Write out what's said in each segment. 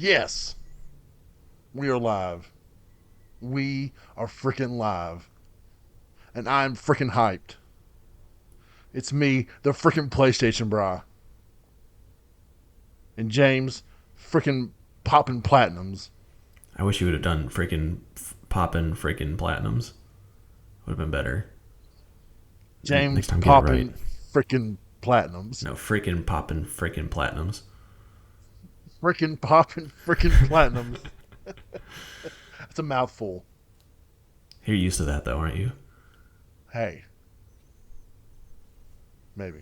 Yes, we are live. We are freaking live. And I'm freaking hyped. It's me, the freaking PlayStation Brah. And James, freaking popping platinums. I wish you would have done freaking poppin' freaking platinums. Would have been better. Next James time, get it right. popping freaking platinums. No, freaking poppin' freaking platinums. Freaking popping freaking platinums. That's a mouthful. You're used to that, though, aren't you? Hey, maybe.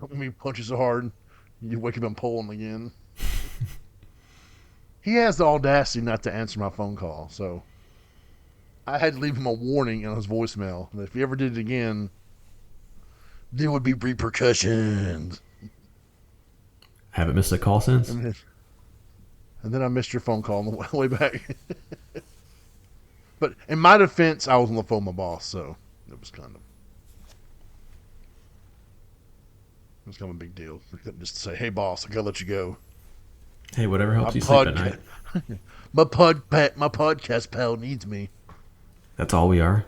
Don't make me punch you so hard. You wake up and pull him again. He has the audacity not to answer my phone call, so I had to leave him a warning in his voicemail that if he ever did it again, there would be repercussions. Haven't missed a call since? And then, and then I missed your phone call on the way back. But in my defense, I was on the phone with my boss, so it was kind of a big deal. Just to say, hey boss, I gotta let you go. Hey, whatever My helps you sleep at night. my podcast pal needs me. That's all we are.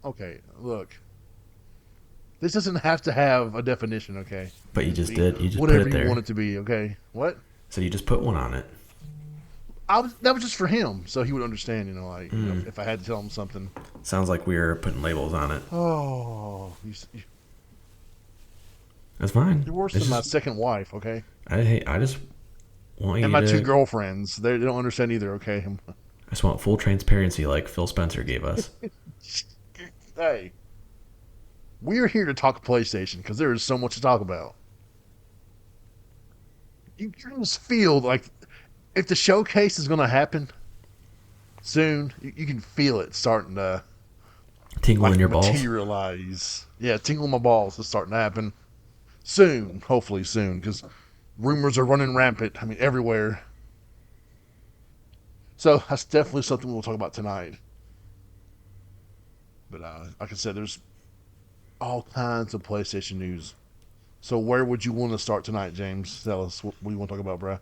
Okay, look. This doesn't have to have a definition, okay? But you It can just be did. You just put whatever it you there. want it to be, okay? What? So you just put one on it. That was just for him, so he would understand, Mm. if I had to tell him something. Sounds like we were putting labels on it. Oh, That's fine. you're worse It's than my just, second wife, okay? I just want And you my two to. girlfriends, they don't understand either, okay? I just want full transparency, like Phil Spencer gave us. Hey, we're here to talk PlayStation because there is so much to talk about. You can just feel like if the showcase is going to happen soon, you can feel it starting to Tingle in like your balls. materialize. Yeah, tingle in my balls is starting to happen soon, hopefully soon, because rumors are running rampant. I mean, everywhere. So that's definitely something we'll talk about tonight. But like I said, there's all kinds of PlayStation news. So where would you want to start tonight, James? Tell us what you want to talk about, bruh.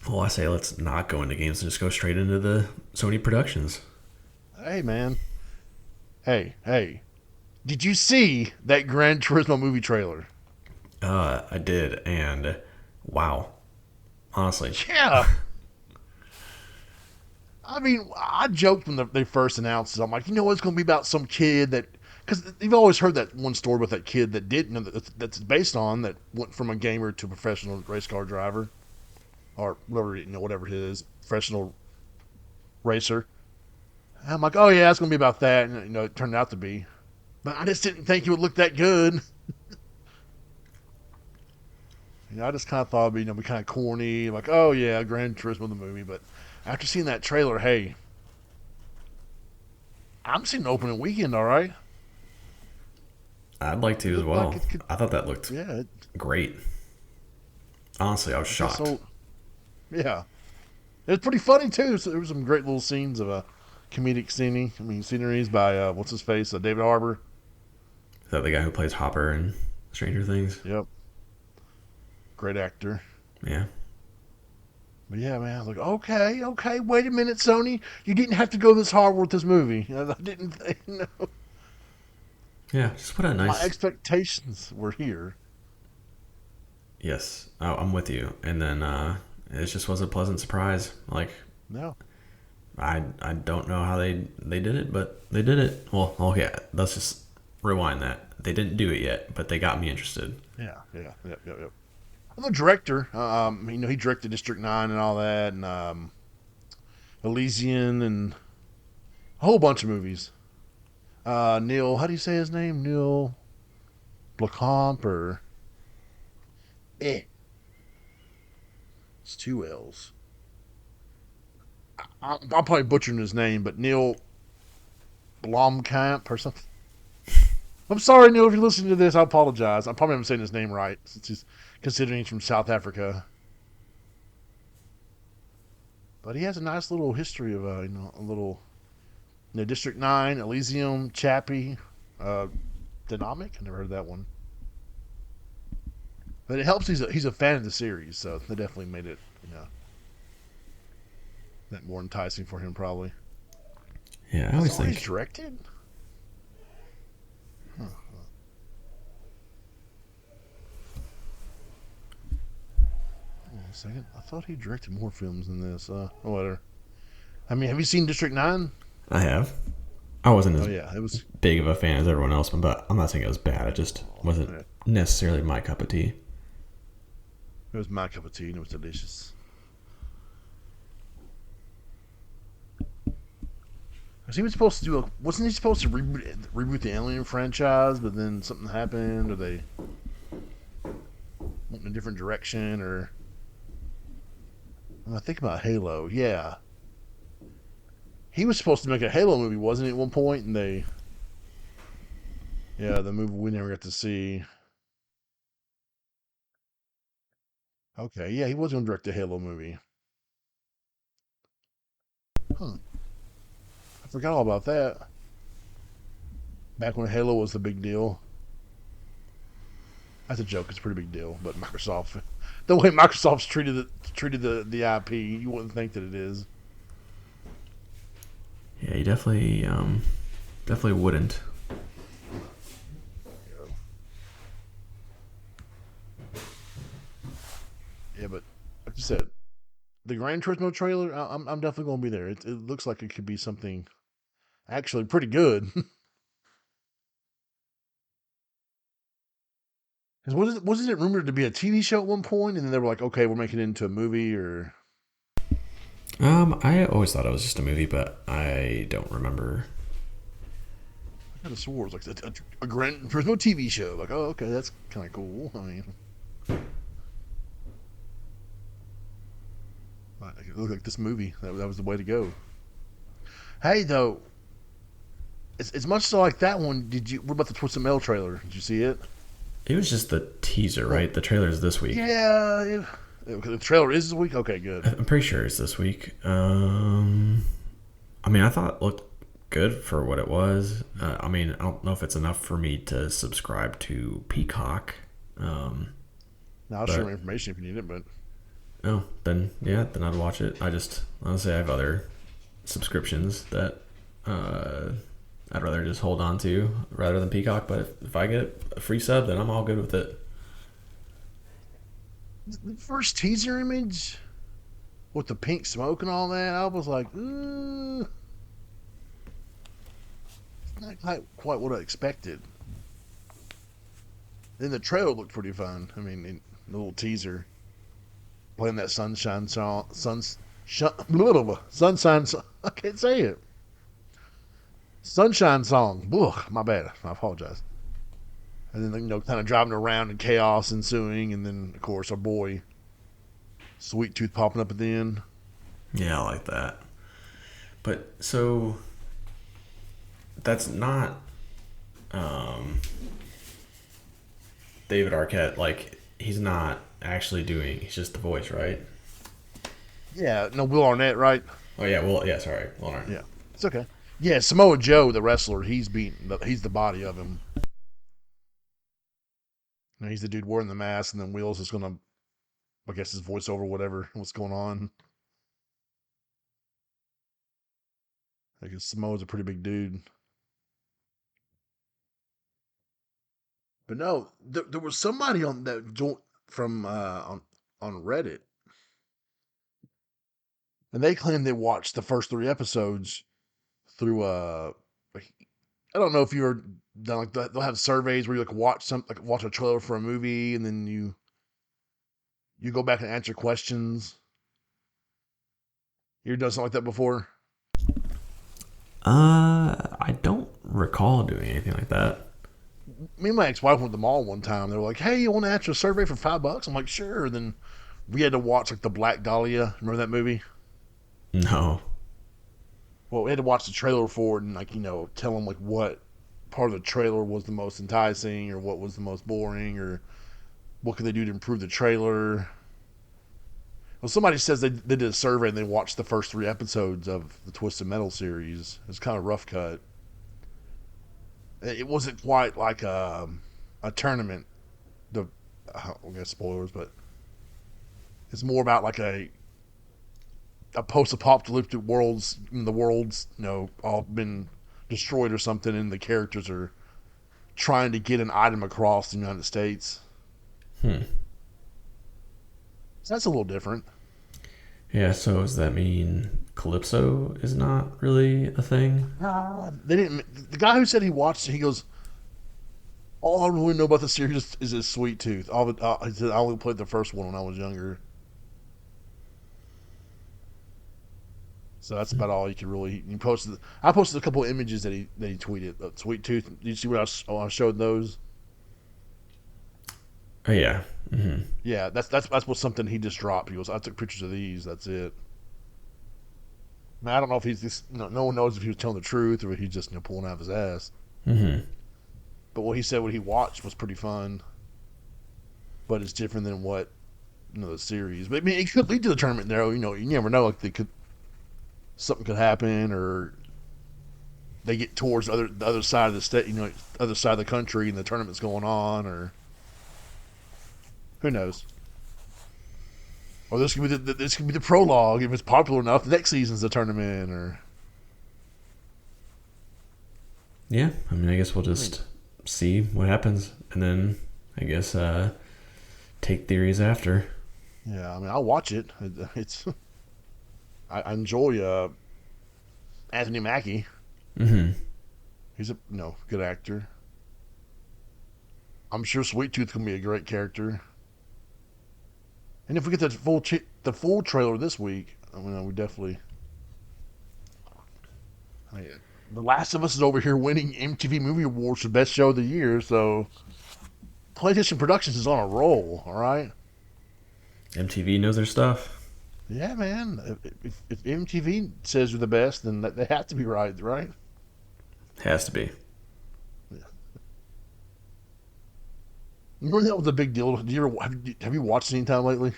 Well, I say let's not go into games and just go straight into the Sony productions. Hey, man. Hey. Did you see that Gran Turismo movie trailer? I did, and wow. Honestly, Yeah. I mean, I joked when they first announced it. I'm like, it's going to be about some kid that, because you've always heard that one story with that kid that didn't, that's based on that went from a gamer to a professional race car driver, or whatever it is, professional racer. And I'm like, oh yeah, it's going to be about that, and it turned out to be. But I just didn't think it would look that good. I just kind of thought it'd be kind of corny, like, oh yeah, Gran Turismo the movie. But after seeing that trailer, hey, I'm seeing opening weekend, all right. I'd like to as Looked like well. it could, I thought that looked yeah. great. Honestly, I was I guess shocked. so. Yeah, it was pretty funny too. So there was some great little scenes of comedic sceneries by what's his face, David Harbour. Is that the guy who plays Hopper in Stranger Things? Yep, great actor. Yeah. But yeah, man, I was like, okay, wait a minute, Sony, you didn't have to go this hard with this movie. I didn't think, Yeah, just put a my nice. expectations were here. Yes, I'm with you. And then it just was a pleasant surprise. Like, No, I don't know how they did it, but they did it. Well, okay, let's just rewind that. They didn't do it yet, but they got me interested. yeah, yep. And the director, he directed District 9 and all that, and Elysian and a whole bunch of movies. Neil, how do you say his name? Neil Blomkamp or it's two L's. I'm probably butchering his name, but Neil Blomkamp or something. I'm sorry, Neil, if you're listening to this. I apologize. I probably haven't saying his name right since he's considering he's from South Africa. But he has a nice little history of a little District 9, Elysium, Chappie, Dynamic. I never heard that one. But it helps. He's a fan of the series, so they definitely made it that more enticing for him probably. Yeah, I That's always all he's think. directed. Huh. Hold on a second. I thought he directed more films than this. Whatever. I mean, have you seen District 9? I have. I wasn't Oh as yeah, it was. big of a fan as everyone else, but I'm not saying it was bad. It just Oh, wasn't yeah, necessarily my cup of tea. it was my cup of tea, and it was delicious. Was he was supposed to do a? Wasn't he supposed to reboot the Alien franchise? But then something happened, or they went in a different direction, or I think about Halo. Yeah, he was supposed to make a Halo movie, wasn't he, at one point? And the movie we never got to see. Okay, yeah, he was going to direct a Halo movie. Huh. I forgot all about that. Back when Halo was the big deal. That's a joke. It's a pretty big deal, but Microsoft, the way Microsoft's treated the IP, you wouldn't think that it is. Yeah, he definitely wouldn't. Yeah, but like you said, the Gran Turismo trailer, I'm definitely going to be there. It looks like it could be something actually pretty good. Because wasn't it rumored to be a TV show at one point, and then they were like, okay, we're making it into a movie, or I always thought it was just a movie, but I don't remember. I could have swore it was like a Gran Turismo TV show. Like, oh, okay, that's kind of cool. I mean, it looked like this movie. That was the way to go. Hey, though, it's much so like that one. What about the Twisted Metal trailer? Did you see it? It was just the teaser, Well, right? The trailer's this week. yeah. The trailer is this week. Okay, good. I'm pretty sure it's this week. I mean, I thought it looked good for what it was. I mean, I don't know if it's enough for me to subscribe to Peacock. Now I'll share my But information if you need it, but oh, then yeah, then I'd watch it. I just honestly I have other subscriptions that I'd rather just hold on to rather than Peacock. But if I get a free sub, then I'm all good with it. the first teaser image with the pink smoke and all that, I was like, it's not quite what I expected. Then the trailer looked pretty fun. I mean, the little teaser playing that sunshine song, sunshine. I can't say it. Sunshine song. Ugh, my bad. I apologize. And then kind of driving around and chaos ensuing, and then of course our boy Sweet Tooth popping up at the end. Yeah, I like that. But so that's not um, David Arquette. Like he's not actually doing. He's just the voice, right? Yeah, no, Will Arnett, right? Oh yeah. Well, yeah. Sorry, Hold Yeah, it's okay. Yeah, Samoa Joe, the wrestler, he's the body of him. He's the dude wearing the mask, and then Will's is gonna, I guess, his voiceover, whatever, what's going on. I guess Samoa's a pretty big dude. But no, there was somebody on that from on Reddit, and they claimed they watched the first 3 episodes through like, I don't know if you're done like that. They'll have surveys where you watch a trailer for a movie, and then you go back and answer questions. You've done something like that before? I don't recall doing anything like that. Me and my ex-wife went to the mall one time. They were like, "Hey, you want to answer a survey for $5?" I'm like, "Sure." Then we had to watch like the Black Dahlia. Remember that movie? No. Well, we had to watch the trailer for it and tell them like what part of the trailer was the most enticing or what was the most boring or what could they do to improve the trailer. Well, somebody says they did a survey and they watched the first 3 episodes of the Twisted Metal series. It's kind of rough cut. It wasn't quite like a tournament. The I don't guess spoilers, but it's more about like a post-apocalyptic world's the world's all been destroyed or something, and the characters are trying to get an item across the United States. Hmm. So that's a little different. Yeah, so does that mean Calypso is not really a thing? They didn't. The guy who said he watched it, he goes, "All I really know about the series is his Sweet Tooth." He said, "I only played the first one when I was younger." So that's about all you could really. He posted. I posted a couple of images that he tweeted. Sweet Tooth. Did you see what I showed those? Oh yeah. Yeah, that's what something he just dropped. He goes, "I took pictures of these. That's it." Now, I don't know if he's just. No one knows if he was telling the truth or if he's just pulling out of his ass. But what he said, what he watched, was pretty fun. But it's different than what the series. But I mean, it could lead to the tournament. There, you never know. Like something could happen, or they get towards the other side of the state, other side of the country, and the tournament's going on, or who knows? Or this could be the prologue if it's popular enough. The next season's the tournament, or Yeah, I mean, I guess we'll just see what happens, and then I guess take theories after. yeah. I mean, I'll watch it. It's I enjoy Anthony Mackie. He's a good actor. I'm sure Sweet Tooth can be a great character. And if we get the full trailer this week, I mean, we definitely. I mean, The Last of Us is over here winning MTV Movie Awards for Best Show of the Year, so PlayStation Productions is on a roll. All right. MTV knows their stuff. Yeah, man. If MTV says you're the best, then they have to be right, right? Has to be. You know that was a big deal. Have you watched it anytime lately?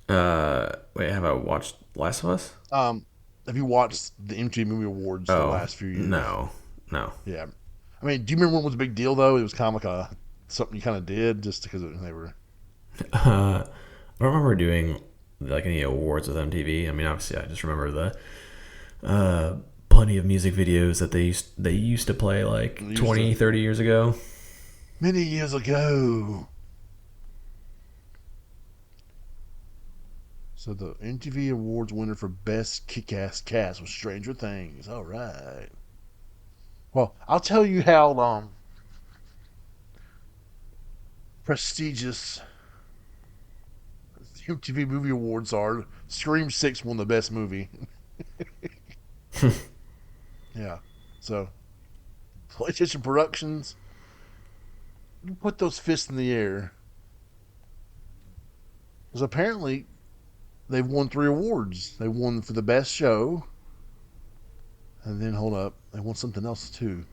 Wait, have I watched Last of Us? Have you watched the MTV Movie Awards the Oh, last few years? no. Yeah. I mean, do you remember when it was a big deal though? It was kind of like something you kind of did just because they were. I don't remember doing like any awards with MTV. I mean, obviously, I just remember the plenty of music videos that they used to play like 20, 30 years ago. Many years ago. So the MTV Awards winner for Best Kick-Ass Cast was Stranger Things. All right. Well, I'll tell you how prestigious the MTV Movie Awards are. Scream 6 won the Best Movie. Yeah. So, PlayStation Productions, you put those fists in the air. Because apparently they've won 3 awards. They won for the best show. And then, hold up, they won something else too.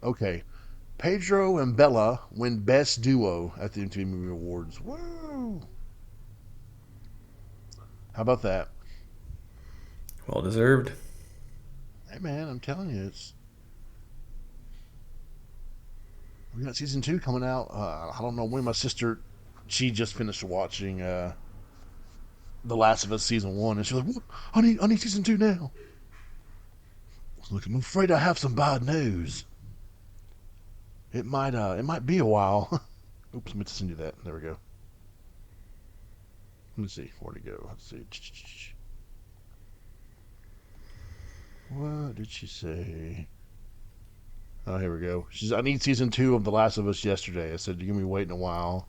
Okay. Pedro and Bella win Best Duo at the MTV Movie Awards. Woo! How about that? Well deserved. Hey man, I'm telling you, we got season 2 coming out. I don't know when. My sister, she just finished watching The Last of Us season 1, and she's like, "What? I need season 2 now." Look, I'm afraid I have some bad news. It might be a while. Oops, I meant to send you that. There we go. Let me see. Where'd it go? Let's see. What did she say? Oh, here we go. I need season 2 of The Last of Us yesterday. I said, you're going to be waiting a while.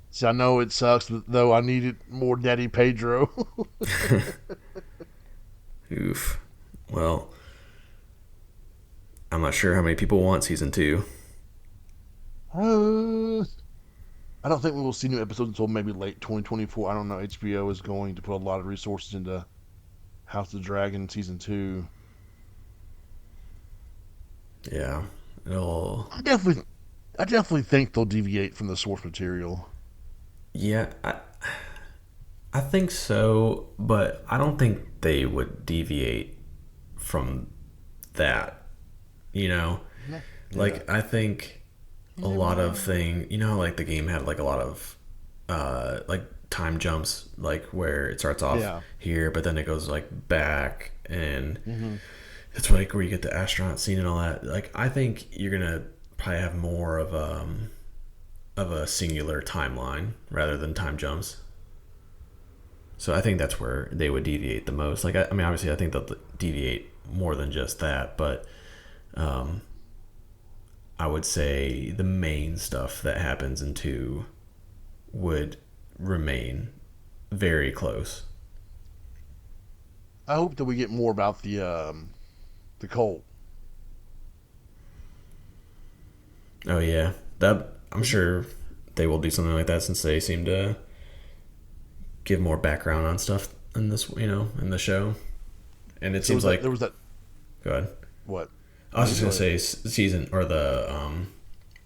See, I know it sucks, but though I needed more Daddy Pedro. Oof. Well, I'm not sure how many people want season 2. I don't think we will see new episodes until maybe late 2024. I don't know. HBO is going to put a lot of resources into House of the Dragon season 2. Yeah. It'll... I definitely think they'll deviate from the source material. Yeah, I think so, but I don't think they would deviate from that. You know, Yeah. like I think You a never lot of know. thing. You know, like the game had like a lot of like time jumps, like where it starts off Yeah. here, but then it goes like back, and Hmm. it's like where you get the astronaut scene and all that. Like I think you're gonna probably have more of a singular timeline rather than time jumps. So I think that's where they would deviate the most. Like I mean, obviously, I think they'll deviate more than just that, but um, I would say the main stuff that happens in two would remain very close. I hope that we get more about the cult. Oh yeah, that I'm 'Cause sure they will do something like that since they seem to give more background on stuff in this, in the show. And it there seems was that like, there was that go ahead. what? I No, was you just go gonna ahead. say season or the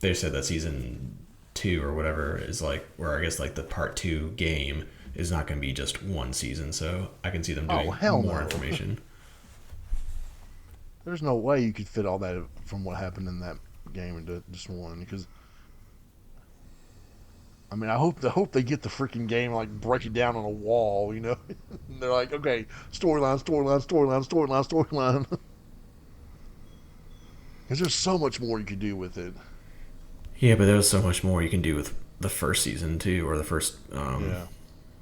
they said that season two or whatever is like, or I guess like the part two game is not gonna be just one season, so I can see them Oh doing hell more no! information. There's no way you could fit all that from what happened in that game into just one. Because I mean, I hope they get the freaking game like break it down on a wall. And they're like, okay, storyline, storyline, storyline, storyline, storyline. Because there's so much more you could do with it. Yeah, but there's so much more you can do with the first season too, or the first Yeah.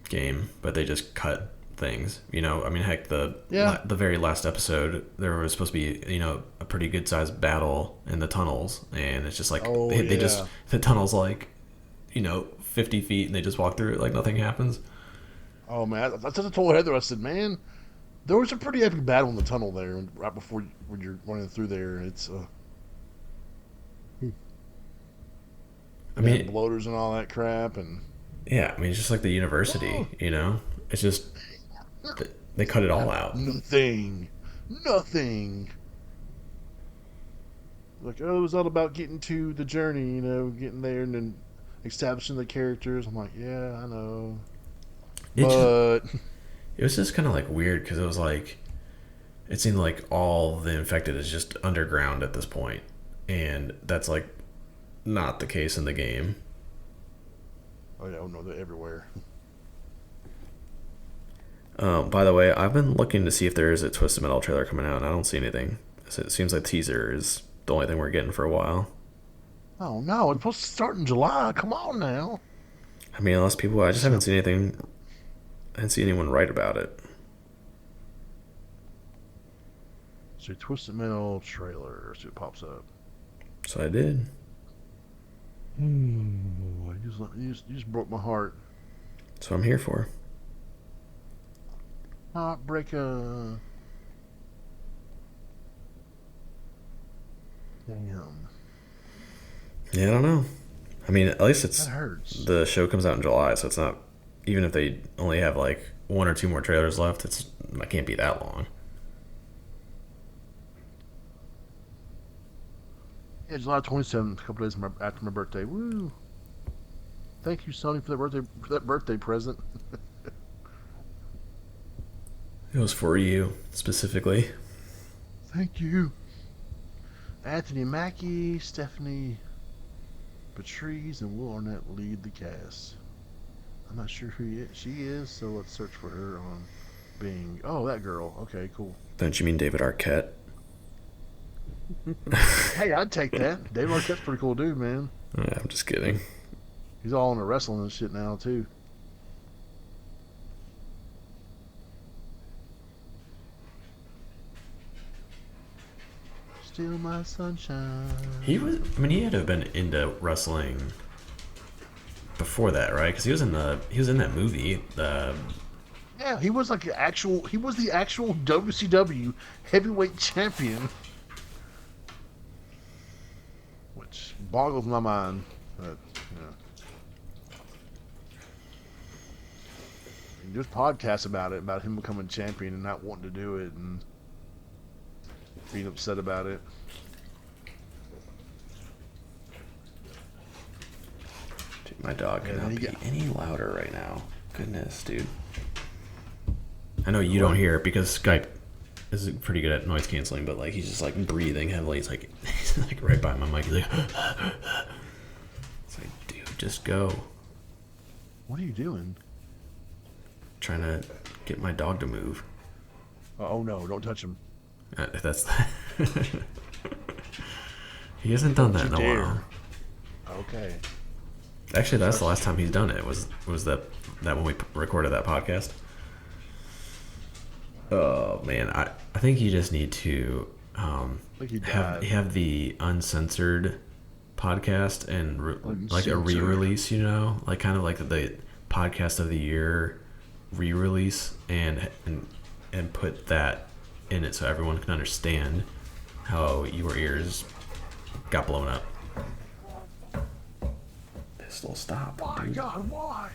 game, but they just cut things. I mean, heck, Yeah. the very last episode, there was supposed to be a pretty good sized battle in the tunnels, and it's just like Oh they just yeah. the tunnel's like 50 feet, and they just walk through it like nothing happens. Oh man, I told Heather. I said, man, there was a pretty epic battle in the tunnel there, right before when you're running through there. It's I they had mean, bloaters and all that crap, and yeah, I mean, it's just like the oh, university. It's just they cut it all out. nothing, nothing. Like, oh, it was all about getting to the journey, getting there and then establishing the characters. I'm like, yeah, I know, It just but it was just kind of like weird because it was like it seemed like all the infected is just underground at this point, and that's like not the case in the game. oh yeah, oh no, they're everywhere. By the way, I've been looking to see if there is a Twisted Metal trailer coming out, and I don't see anything. So it seems like teaser is the only thing we're getting for a while. Oh no, it's supposed to start in July. Come on now. I mean, unless people, I just haven't So, seen anything. I didn't see anyone write about it. so Twisted Metal trailer. See what pops up. So I did. You just broke my heart. That's what I'm here for. Heartbreaker. Damn, Yeah, I don't know. I mean, at least that it's hurts. the show comes out in July, so it's not. Even if they only have like one or two more trailers left, it can't be that long. Yeah, July 27th, a couple days after my birthday. Woo! Thank you, Sony, for that birthday present. It was for you specifically. Thank you, Anthony Mackie, Stephanie Patrice, and Will Arnett lead the cast. I'm not sure who she is, so let's search for her on Bing. Oh, that girl. Okay, cool. Don't you mean David Arquette? Hey, I'd take that. Dave Arquette's pretty cool dude, man. Yeah, I'm just kidding. He's all into wrestling and shit now too. Still my He was. sunshine. I mean, he had to have been into wrestling before that, right? Because he was in that movie. Yeah, he was like the actual WCW heavyweight champion, which boggles my mind. But there's podcasts about him becoming champion and not wanting to do it and being upset about it. Dude, my dog And then cannot he be got any louder right now. Goodness, dude. I know you don't what? hear it because Skype is pretty good at noise canceling, but like he's just like breathing heavily. He's like right by my mic. He's like, it's like, dude, just go. What are you doing? Trying to get my dog to move. Oh no! Don't touch him. That's he hasn't done that in a while. Okay. Actually, that's the last time he's done it. Was that when we recorded that podcast? Oh man, I think you just need to have the uncensored podcast and like a re-release. You know, like kind of like the podcast of the year re-release and put that in it so everyone can understand how your ears got blown up. This will stop. Why, dude. God, why?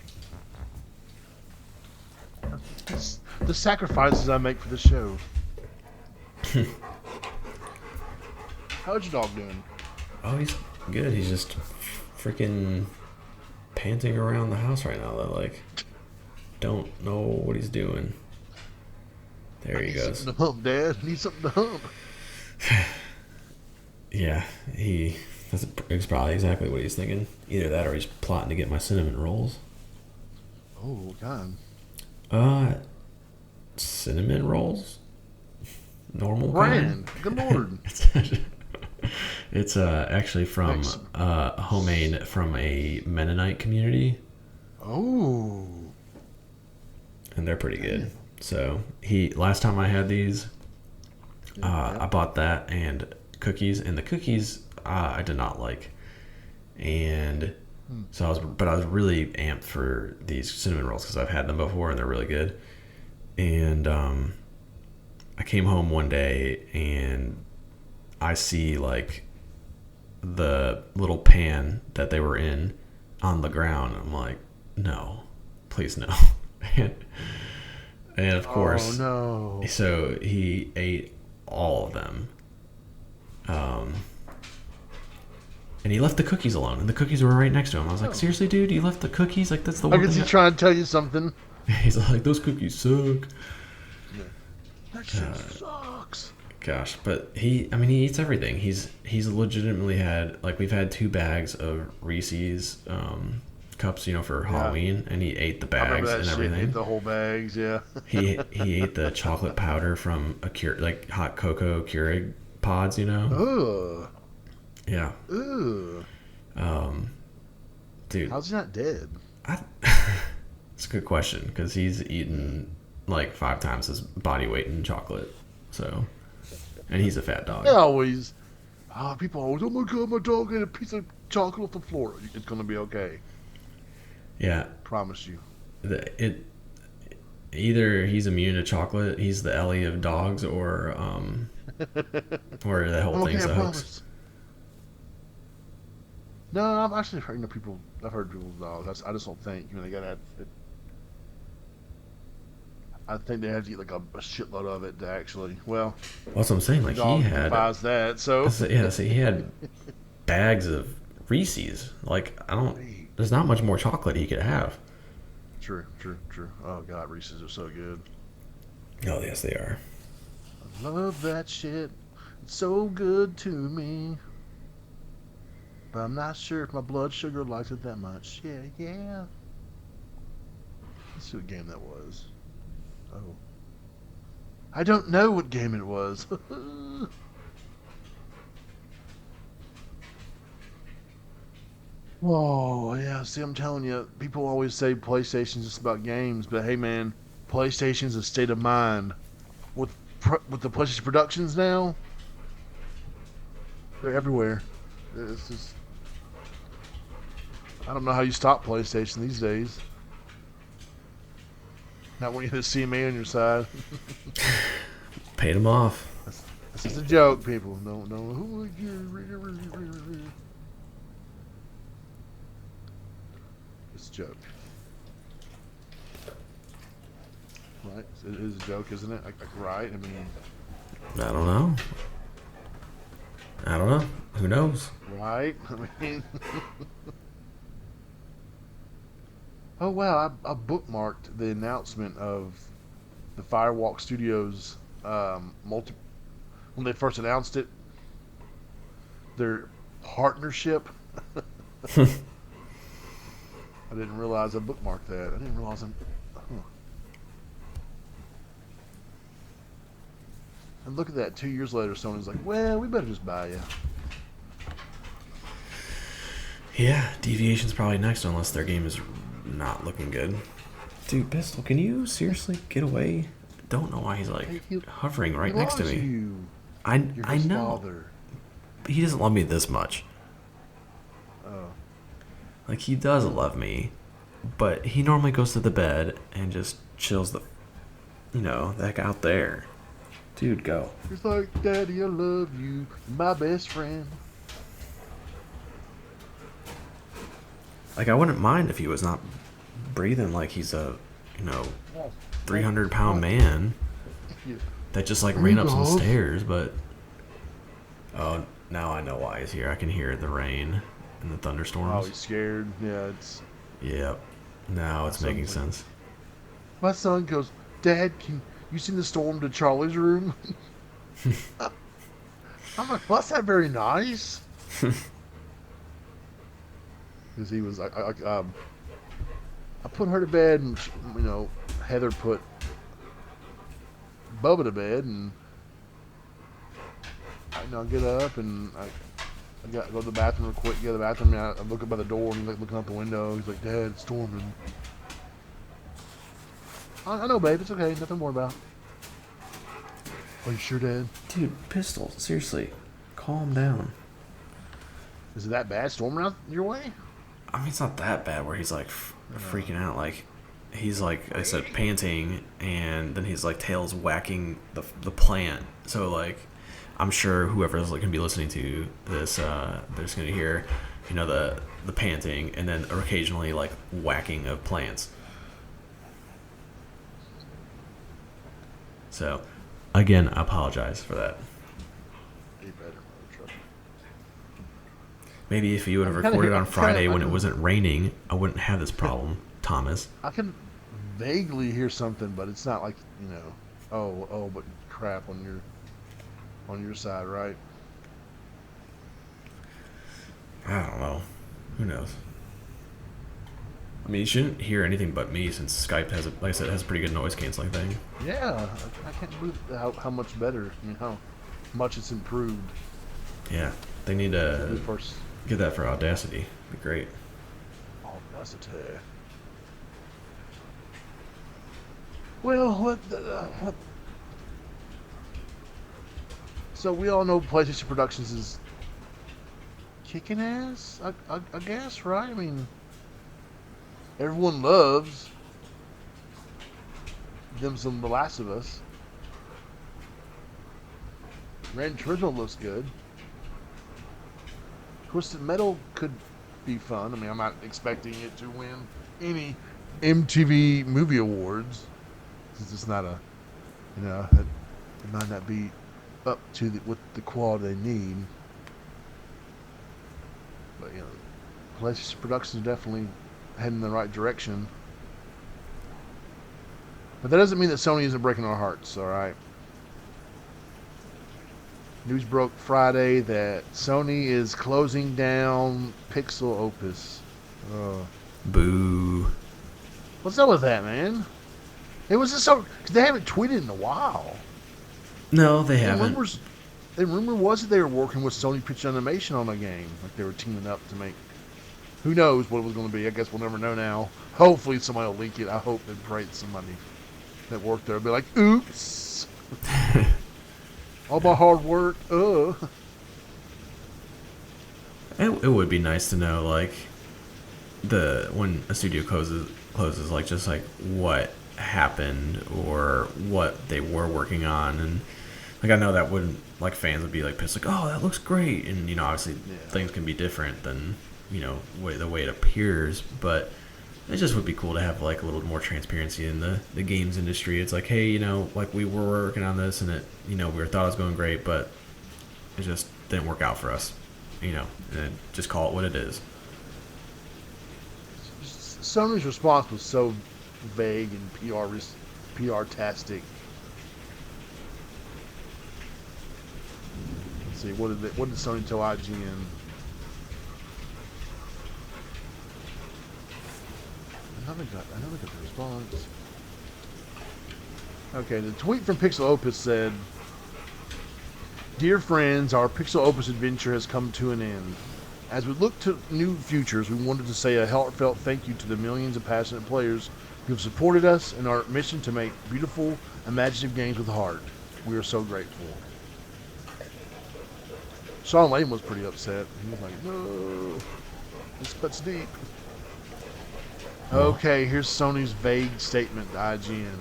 The sacrifices I make for the show. How's your dog doing? Oh, he's good. He's just freaking panting around the house right now. That like don't know what he's doing. There he goes. Something to hump, Dad. I need something to hump. Yeah, it's probably exactly what he's thinking. Either that or he's plotting to get my cinnamon rolls. Oh God. Cinnamon rolls? Normal brand. Good Lord. It's actually from homemade from a Mennonite community. Oh. And they're pretty good. So last time I had these, I bought that and cookies, and the cookies I did not like, and so I was really amped for these cinnamon rolls because I've had them before and they're really good. And I came home one day and I see like the little pan that they were in on the ground. I'm like, no, please no. And of course, oh no. So he ate all of them. And he left the cookies alone, and the cookies were right next to him. I was like, seriously, dude, you left the cookies? Like, that's the one thing. I guess he's trying to tell you something. He's like, those cookies suck. Yeah. That shit sucks. Gosh, but he eats everything. He's legitimately had, like, we've had 2 bags of Reese's cups, for Halloween, and he ate the bags and everything. He ate the whole bags, yeah. he ate the chocolate powder from hot cocoa Keurig pods, Ugh. Yeah. Ugh. Dude. How's he not dead? It's a good question because he's eaten like 5 times his body weight in chocolate. So, and he's a fat dog. They always, people always, oh my God, my dog ate a piece of chocolate off the floor. It's gonna be okay. Yeah. Promise you. Either he's immune to chocolate, he's the Ellie of dogs, or the whole thing's a hoax. No, I've actually heard I've heard people's dogs. I just don't think they gotta have it. I think they have to eat like a shitload of it to actually. Well, that's what I'm saying. Like he had buys that. So yeah, so he had bags of Reese's. Like there's not much more chocolate he could have. True. Oh God, Reese's are so good. Oh yes, they are. I love that shit. It's so good to me. But I'm not sure if my blood sugar likes it that much. Yeah. Let's see what game that was. Oh. I don't know what game it was. Oh, yeah. See, I'm telling you, people always say PlayStation's just about games, but hey, man, PlayStation's a state of mind. With the PlayStation productions now, they're everywhere. It's just, I don't know how you stop PlayStation these days. Not when you have a CMA on your side. Paid them off. That's just a joke, people. No. It's a joke. Right? It is a joke, isn't it? Like right? I mean... I don't know. Who knows? Right? I mean... Oh, wow. I bookmarked the announcement of the Firewalk Studios multi when they first announced it, their partnership. I didn't realize I bookmarked that. I didn't realize I'm. Huh. And look at that. 2 years later, Sony's like, "Well, we better just buy you." Yeah, Deviation's probably next unless their game is not looking good. Dude, Pistol, can you seriously get away? Don't know why he's like He hovering right next to loves me. you. You're I his know. father. But he doesn't love me this much. Oh, Like he does love me, but he normally goes to the bed and just chills the heck out there. Dude, go. he's like, "Daddy, I love you, my best friend." Like I wouldn't mind if he was not breathing like he's a, 300-pound man Yeah. that just like ran up some stairs, but oh, now I know why he's here. I can hear the rain and the Oh, thunderstorms. he's scared. Yeah, it's. Yep. Now it's making Something. sense. My son goes, "Dad, can you seen the storm to Charlie's room?" I'm like, "Well, that's not very nice." Because he was, I put her to bed, and Heather put Bubba to bed, and I get up and I go to the bathroom real quick, get to the bathroom, and I look up by the door, and he's like looking out the window. He's like, "Dad, it's storming." I know, babe, it's okay, nothing more about. Are you sure, Dad? Dude, Pistol, seriously, calm down. Is it that bad storming out your way? I mean, it's not that bad where he's like freaking out. Like he's like I said, panting, and then his like tail's whacking the plant. So like, I'm sure whoever's like, gonna be listening to this, they're just gonna hear, the panting, and then occasionally like whacking of plants. So, again, I apologize for that. You better, mother trucker. Maybe if you would have I'm kinda recorded hear- on I'm kinda- Friday I when it can- wasn't raining, I wouldn't have this problem, Thomas. I can vaguely hear something, but it's not like but crap on your side, right? I don't know. Who knows? I mean, you shouldn't hear anything but me since Skype has, like I said, has a pretty good noise canceling thing. Yeah, I can't believe how much better, how much it's improved. Yeah, they need to First, get that for Audacity. Be great. Audacity. Well, so we all know PlayStation Productions is kicking ass, I guess, right? I mean, everyone loves them some The Last of Us. Gran Turismo looks good. Twisted Metal could be fun. I mean, I'm not expecting it to win any MTV Movie Awards. It's just not it might not be up to what the quality they need. But PlayStation Productions are definitely heading in the right direction. But that doesn't mean that Sony isn't breaking our hearts, alright? News broke Friday that Sony is closing down PixelOpus. Boo. What's up with that, man? It was just so... Cause they haven't tweeted in a while. No, they haven't. The rumor was that they were working with Sony Pictures Animation on a game. Like they were teaming up to make... Who knows what it was going to be. I guess we'll never know now. Hopefully somebody will leak it. I hope and pray that somebody that worked there will be like, oops. All my hard work. It would be nice to know, like, when a studio closes, like, just like what happened or what they were working on, and like I know that wouldn't, like, fans would be like pissed, like, oh, that looks great, and obviously things can be different than the way it appears, but it just would be cool to have like a little more transparency in the games industry. It's like, hey, like we were working on this and it, we thought it was going great, but it just didn't work out for us, and just call it what it is. Sony's response was so vague and PR-tastic. Let's see, what did Sony tell IGN? I never got the response. Okay, the tweet from PixelOpus said, "Dear friends, our PixelOpus adventure has come to an end. As we look to new futures, we wanted to say a heartfelt thank you to the millions of passionate players who have supported us in our mission to make beautiful, imaginative games with heart. We are so grateful." Sean Layden was pretty upset. He was like, "No, this cuts deep." Okay, here's Sony's vague statement to IGN.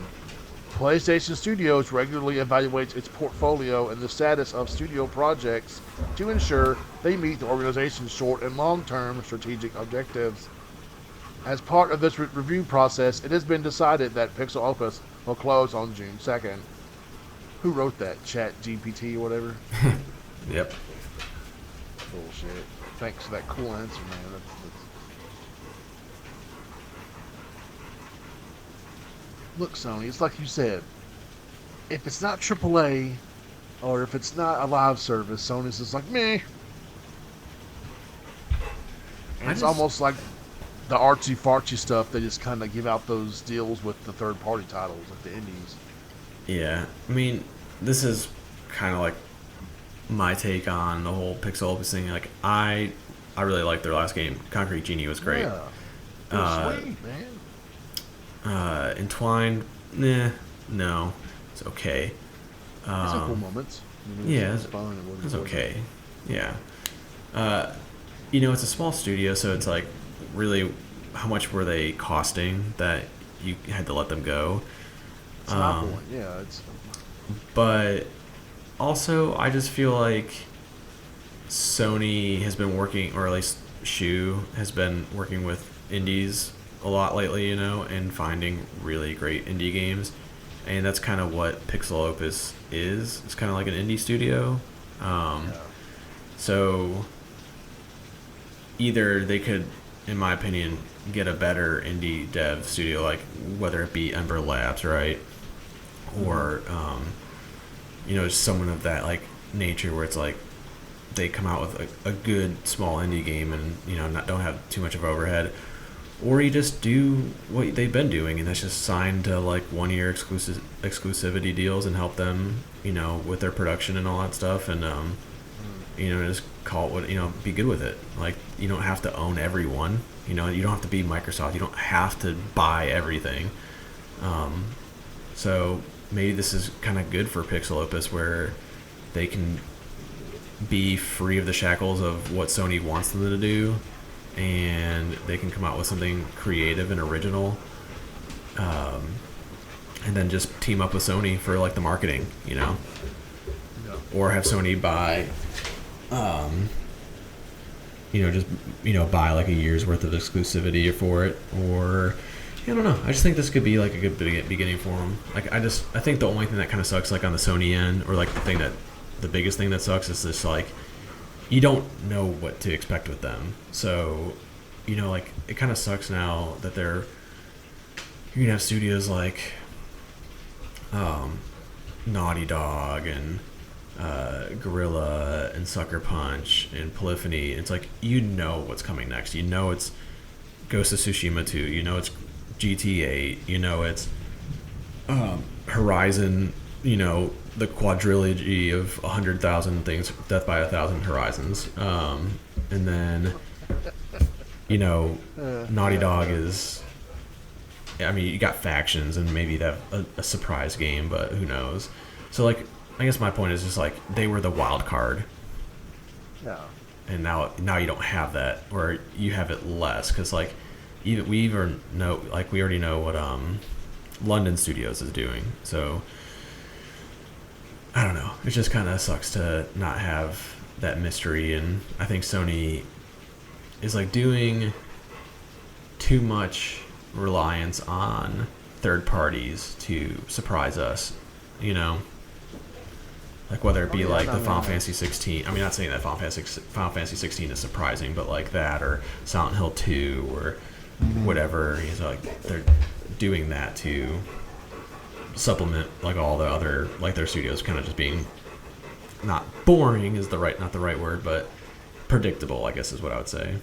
PlayStation Studios regularly evaluates its portfolio and the status of studio projects to ensure they meet the organization's short and long-term strategic objectives. As part of this review process, it has been decided that PixelOpus will close on June 2nd. Who wrote that? ChatGPT or whatever? Yep. Bullshit. Thanks for that cool answer, man. That's... Look, Sony, it's like you said. If it's not AAA, or if it's not a live service, Sony's just like, meh. And it's almost like the artsy-fartsy stuff. They just kind of give out those deals with the third-party titles, like the indies. Yeah, I mean, this is kind of like my take on the whole PixelOpus thing. Like, I really liked their last game. Concrete Genie was great. Yeah. Sweet, man. Entwined, no, it's okay. It's a cool moments. Yeah, it's fun. It's okay. Yeah. It's a small studio, so it's like, really, how much were they costing that you had to let them go? It's not one. Yeah, it's. But also, I just feel like Sony has been working, or at least Shu has been working with indies a lot lately, and finding really great indie games. And that's kind of what PixelOpus is. It's kind of like an indie studio. So either they could, in my opinion, get a better indie dev studio, like whether it be Ember Labs, right? Or, just someone of that like nature where it's like they come out with a good small indie game and, don't have too much of overhead. Or you just do what they've been doing, and that's just signed to like 1-year exclusivity deals and help them, with their production and all that stuff, and just call it what, be good with it. Like, you don't have to own everyone, you don't have to be Microsoft, you don't have to buy everything. So maybe this is kind of good for PixelOpus, where they can be free of the shackles of what Sony wants them to do, and they can come out with something creative and original, and then just team up with Sony for like the marketing, or have Sony buy, buy like a year's worth of exclusivity for it, or I don't know. I just think this could be like a good beginning for them. Like, I think the only thing that kind of sucks, like on the Sony end, or like the biggest thing that sucks is this, like, you don't know what to expect with them. So, like, it kind of sucks now that you're gonna have studios like Naughty Dog and Gorilla and Sucker Punch and Polyphony. It's like, what's coming next. It's Ghost of Tsushima 2. It's GTA. It's Horizon. The quadrilogy of 100,000 things, Death by 1,000 Horizons. And then, Naughty Dog is, you got Factions and maybe that a surprise game, but who knows? So, like, I guess my point is just like, they were the wild card. Yeah. And now you don't have that, or you have it less, because like, we already know what London Studios is doing. So I don't know. It just kind of sucks to not have that mystery, and I think Sony is like doing too much reliance on third parties to surprise us, like whether it be the Final Fantasy 16. Not saying that Final Fantasy 16 is surprising, but like that, or Silent Hill 2, or whatever. He's like, they're doing that to supplement like all the other, like, their studios kind of just being not boring is not the right word, but predictable, I guess is what I would say.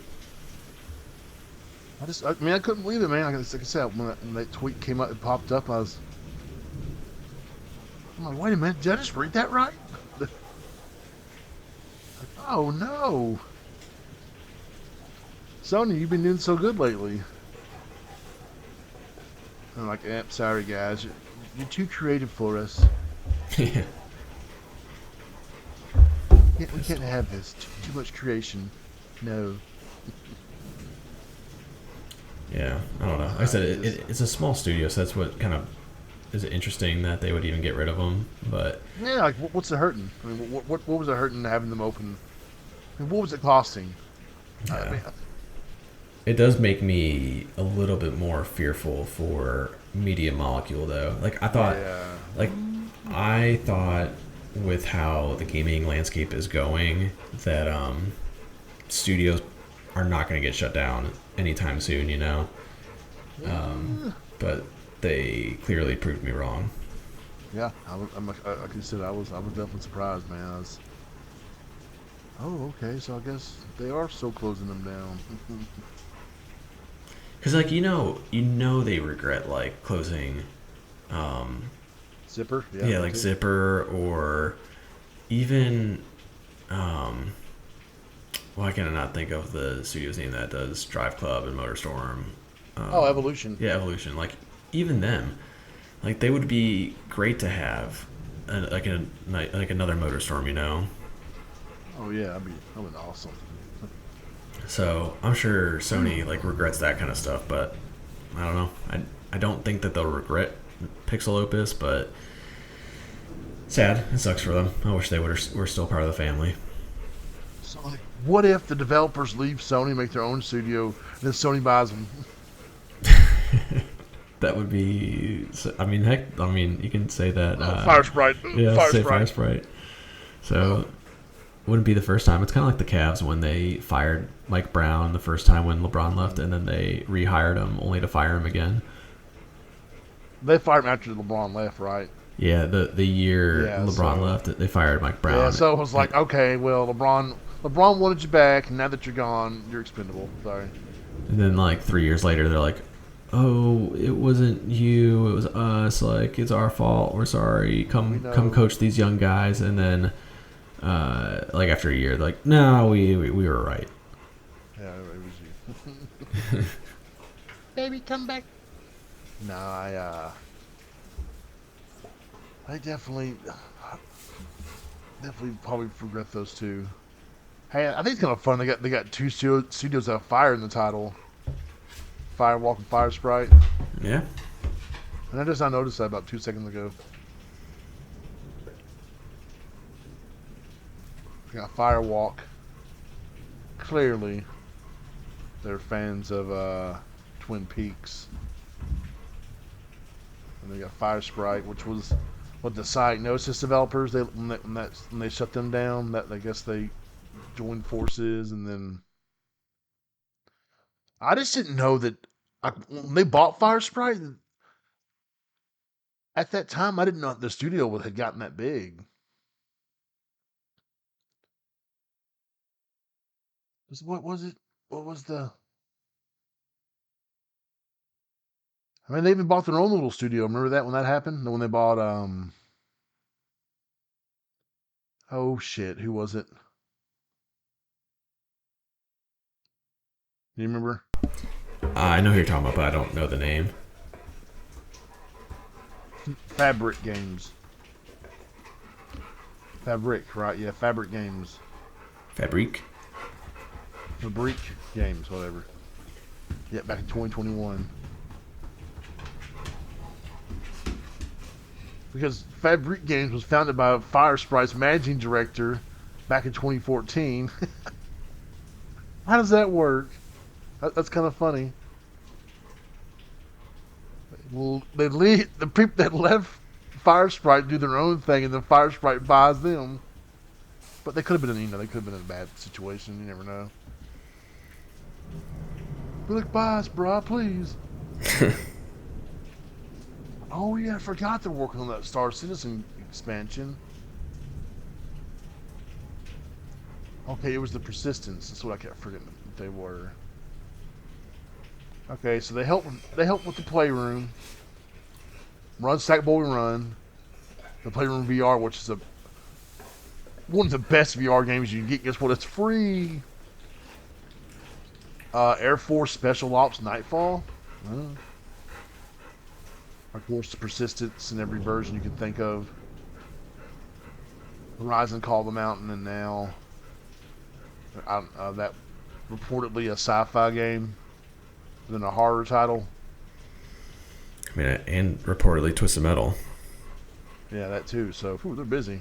I mean, I couldn't believe it, man. Like I said, when that tweet came up, it popped up. I'm like, wait a minute, did I just read that right? Like, oh no, Sony, you've been doing so good lately. I'm like, sorry guys, you're too creative for us. Yeah. We can't have this. Too much creation. No. Yeah, I don't know. Like I said, it's a small studio, so that's what kind of is interesting that they would even get rid of them. But yeah, like what's it hurting? I mean, what was it hurting having them open? I mean, what was it costing? yeah. I mean, It does make me a little bit more fearful for Media Molecule, though. yeah. Like I thought, with how the gaming landscape is going, that studios are not going to get shut down anytime soon. You know, but they clearly proved me wrong. Yeah, I can say I was definitely surprised, man. Oh, okay, so I guess they are still closing them down. Because like you know they regret like closing, Zipper, yeah, yeah, me like too. Zipper or even why can I not think of the studio's name that does Drive Club and MotorStorm? Oh, Evolution. Yeah, Evolution. Like even them, like they would be great to have, like another MotorStorm, you know. Oh yeah, that'd be awesome. So I'm sure Sony like regrets that kind of stuff, but I don't know. I don't think that they'll regret PixelOpus, but sad. It sucks for them. I wish they were still part of the family. So like, what if the developers leave Sony, make their own studio, and then Sony buys them? That would be. I mean, heck. I mean, you can say that. Fire Sprite. Yeah, Fire say Sprite. Fire Sprite. So wouldn't be the first time. It's kind of like the Cavs when they fired Mike Brown the first time when LeBron left, and then they rehired him only to fire him again. They fired him after LeBron left, right? Yeah, the year Yeah, LeBron so left, they fired Mike yeah, Brown. so it was like, okay, well, LeBron wanted you back, and now that you're gone, you're expendable. Sorry. And then like 3 years later, they're like, "Oh, it wasn't you. It was us. Like it's our fault. We're sorry. We Come know. coach these young guys." And then, like after a year, they're like, "No, we were right." Yeah, it was you. Baby, come back. No, I definitely probably regret those two. Hey, I think it's kind of fun. They got two studios that have fire in the title, Firewalk and Fire Sprite, Yeah. and I noticed that about 2 seconds ago. We got Firewalk. Clearly, they're fans of Twin Peaks, and they got Fire Sprite, which was what the site Gnosis developers. When they shut them down, that I guess they joined forces, and then I just didn't know that when they bought Fire Sprite at that time. I didn't know the studio had gotten that big. What was it? What was the? I mean, they even bought their own little studio. Remember that when that happened? When they bought oh shit, who was it? Do you remember? I know who you're talking about, but I don't know the name. Fabric Games. Fabric, right? Yeah, Fabric Games. Fabrique. Fabric Games, whatever. Yeah, back in 2021. Because Fabric Games was founded by Fire Sprite's managing director back in 2014. How does that work? That's kind of funny. Well, the people that left Fire Sprite do their own thing, and then Fire Sprite buys them. But they could have been they could have been in a bad situation. You never know. Be like, buy us, Brah, please. Oh yeah, I forgot they're working on that Star Citizen expansion. Okay, it was the Persistence. That's what I kept forgetting what they were. Okay, so they help with the Playroom, Run Sackboy Run, the Playroom VR, which is one of the best VR games you can get. Guess what? It's free. Air Force Special Ops Nightfall. Of course, the Persistence in every version you can think of. Horizon Call of the Mountain, and now that reportedly a sci-fi game, then a horror title. I mean, and reportedly Twisted Metal. Yeah, that too. So they're busy.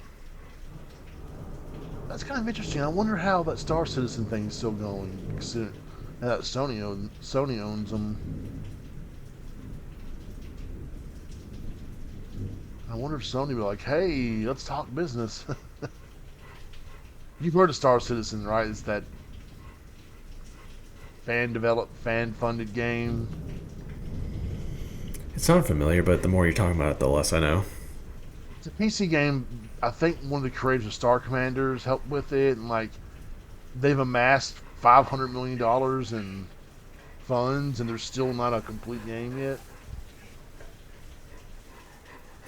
That's kind of interesting. I wonder how that Star Citizen thing is still going. Now that Sony owns them. I wonder if Sony will be like, hey, let's talk business. You've heard of Star Citizen, right? It's that fan-developed, fan-funded game. It sounds familiar, but the more you're talking about it, the less I know. It's a PC game. I think one of the creators of Star Commanders helped with it, and like they've amassed $500 million in funds, and there's still not a complete game yet.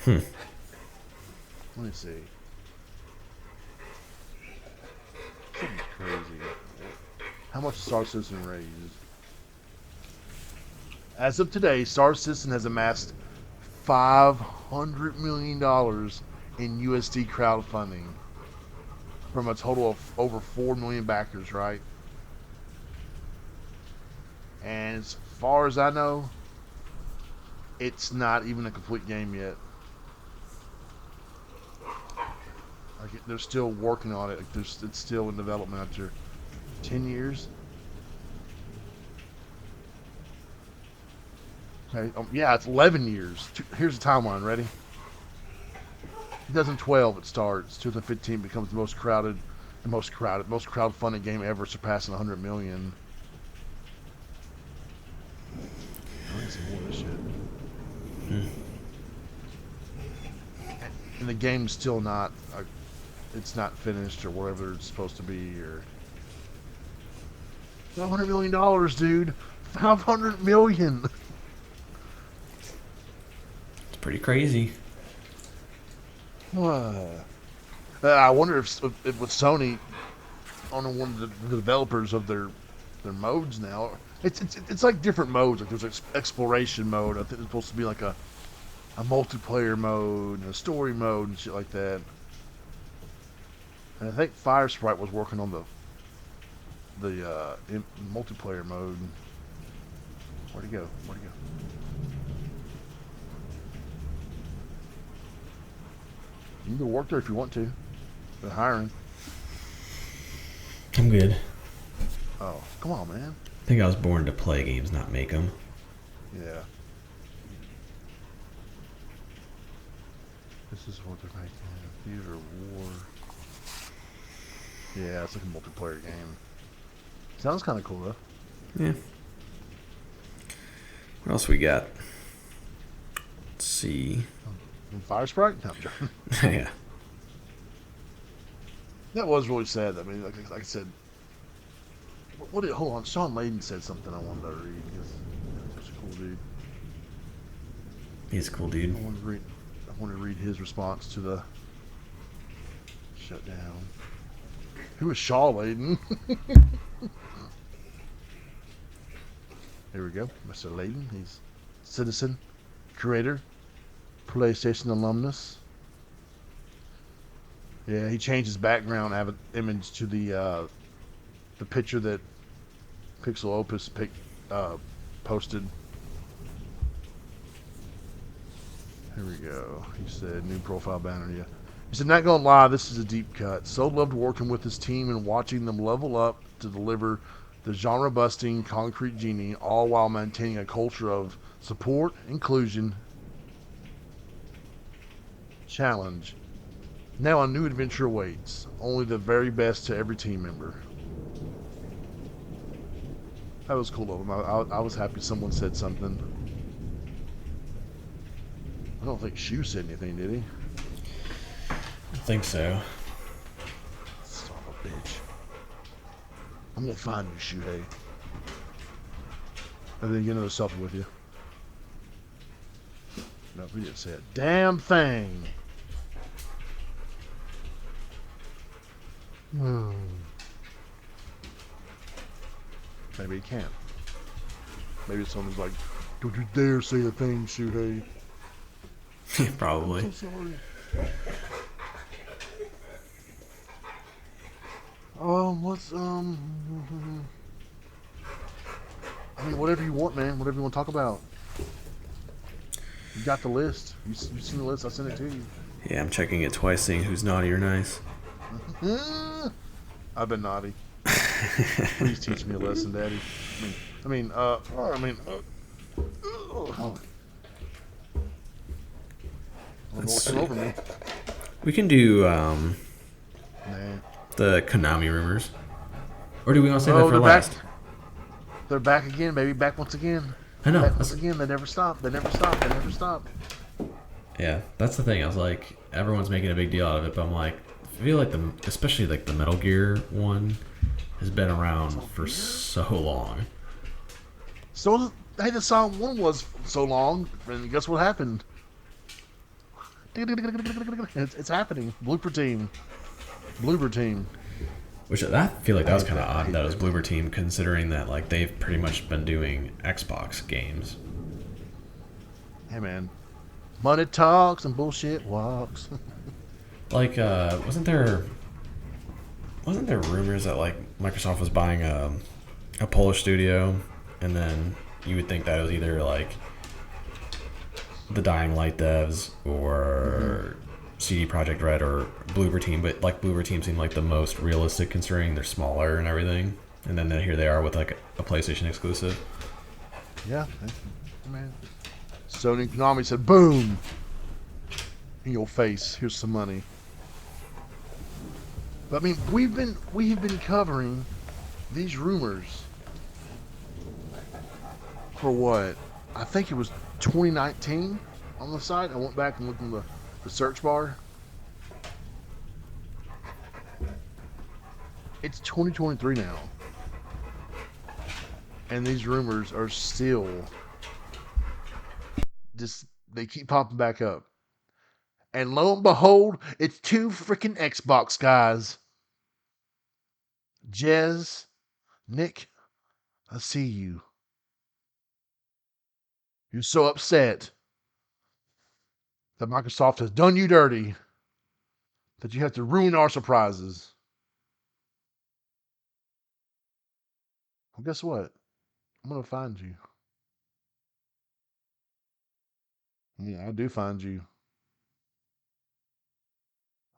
Let me see. Something's crazy. How much Star Citizen raised? As of today, Star Citizen has amassed $500 million in USD crowdfunding from a total of over 4 million backers, right? And as far as I know, it's not even a complete game yet. Like they're still working on it. Like it's still in development after 10 years. Okay. Yeah, it's 11 years. Here's the timeline. Ready? 2012 it starts. 2015 becomes the most crowdfunded game ever, surpassing 100 million. I need some more of this shit. And the game's still not. It's not finished or whatever it's supposed to be. Or $500 million, dude. 500 million. It's pretty crazy. I wonder if with Sony on one of the developers of their modes now, it's like different modes. Like there's exploration mode. I think there's supposed to be like a multiplayer mode and a story mode and shit like that. And I think Fire Sprite was working on the multiplayer mode. Where'd he go? You can go work there if you want to. They're hiring. I'm good. Oh, come on, man. I think I was born to play games, not make them. Yeah. This is what they're making. Theater War. Yeah, it's like a multiplayer game. Sounds kind of cool, though. Yeah. What else we got? Let's see. Fire Sprite? No, I'm joking. Yeah. That was really sad. I mean, like I said, hold on. Sean Layden said something I wanted to read. He's such a cool dude. He's a cool dude. I want to read his response to the shutdown. Who is Shaw Layden? Here we go. Mr. Layden. He's citizen, creator, PlayStation alumnus. Yeah, he changed his background image to the picture that PixelOpus posted. Here we go. He said, new profile banner, yeah. He said, not gonna lie, this is a deep cut. So loved working with his team and watching them level up to deliver the genre-busting Concrete Genie, all while maintaining a culture of support, inclusion, challenge. Now a new adventure awaits. Only the very best to every team member. That was cool of him. I was happy someone said something. I don't think Shu said anything, did he? I think so. Son of a bitch. I'm gonna find you, Shuhei. And then get another selfie with you. No, we didn't say a damn thing. Maybe he can't. Maybe someone's like, don't you dare say a thing, Shuhei. Probably. I'm so sorry. I mean, whatever you want, man. Whatever you want to talk about. You got the list. You seen the list? I sent it to you. Yeah, I'm checking it twice, seeing who's naughty or nice. I've been naughty. Please teach me a lesson, Daddy. What's over me? We can do Nah. the Konami rumors. Or do we want to save that for they're last? back. They're back again, baby. Back once again. I know. Back once again. They never stop. They never stop. They never stop. Yeah, that's the thing. I was like, everyone's making a big deal out of it, but I'm like, I feel like especially like the Metal Gear one, has been around for so long. So, hey, the song one was so long, and guess what happened? It's happening. Blooper team. Which I feel like that was kind of odd that it was Bloober Team, considering that like they've pretty much been doing Xbox games. Hey man, money talks and bullshit walks. Like, wasn't there rumors that like Microsoft was buying a Polish studio, and then you would think that it was either like the Dying Light devs or CD Projekt Red or Bloober Team, but like Bloober Team seemed like the most realistic considering they're smaller and everything. And then here they are with like a PlayStation exclusive. Yeah, man. Sony and Konami said, "Boom, in your face. Here's some money." But I mean, we have been covering these rumors for what? I think it was 2019 on the site. I went back and looked in the search bar. It's 2023 now. And these rumors are still they keep popping back up. And lo and behold, it's two freaking Xbox guys. Jez, Nick, I see you. You're so upset that Microsoft has done you dirty, that you have to ruin our surprises. Well, guess what? I'm going to find you. Yeah, I do find you.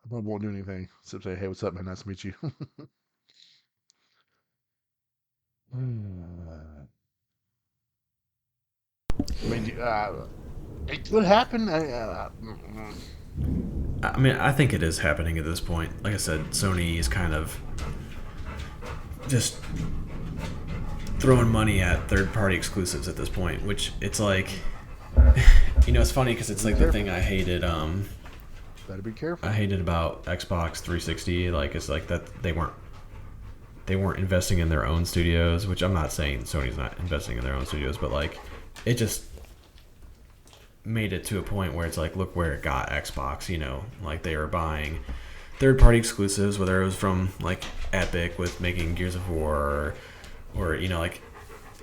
I probably won't do anything except say, "Hey, what's up, man? Nice to meet you." I mean, it could happen. I mean, I think it is happening at this point. Like I said, Sony is kind of just throwing money at third-party exclusives at this point, which it's like, it's funny because it's like the thing I hated. Better be careful. I hated about Xbox 360. Like, it's like that they weren't investing in their own studios, which I'm not saying Sony's not investing in their own studios, but like it just made it to a point where it's like, look where it got Xbox, like they were buying third-party exclusives, whether it was from like Epic with making Gears of War or like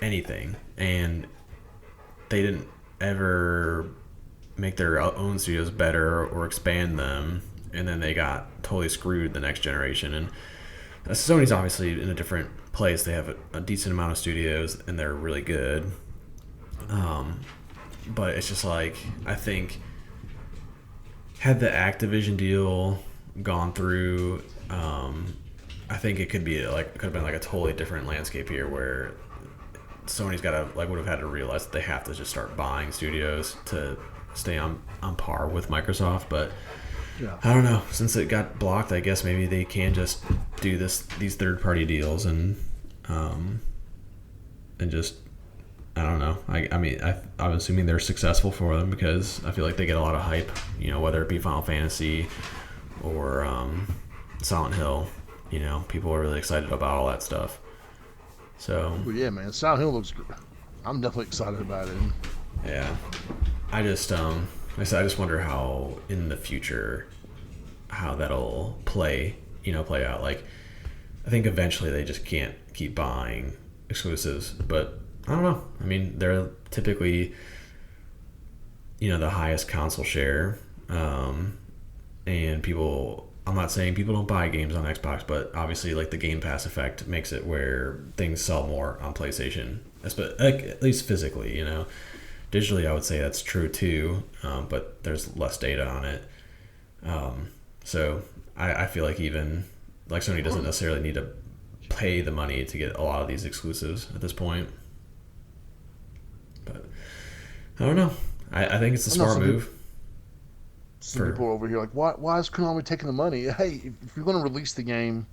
anything, and they didn't ever make their own studios better or expand them, and then they got totally screwed the next generation. And Sony's obviously in a different place. They have a decent amount of studios and they're really good, but it's just like, I think had the Activision deal gone through, I think it could have been like a totally different landscape here, where Sony's would have had to realize that they have to just start buying studios to stay on par with Microsoft. But Yeah. I don't know. Since it got blocked, I guess maybe they can just do these third-party deals and just, I don't know. I mean, I'm assuming they're successful for them because I feel like they get a lot of hype. Whether it be Final Fantasy or Silent Hill. People are really excited about all that stuff. So Well, yeah, man, Silent Hill looks good. I'm definitely excited about it. yeah, I just like I said, I just wonder how in the future how that'll play out. Like I think eventually they just can't keep buying exclusives, but I don't know. I mean, they're typically the highest console share, and people. I'm not saying people don't buy games on Xbox, but obviously, like the Game Pass effect makes it where things sell more on PlayStation, like, at least physically. Digitally, I would say that's true too, but there's less data on it. So I feel like even like Sony doesn't necessarily need to pay the money to get a lot of these exclusives at this point. But I don't know. I think it's a I know smart move some for. people over here like, why is Konami taking the money? Hey, if you're going to release the game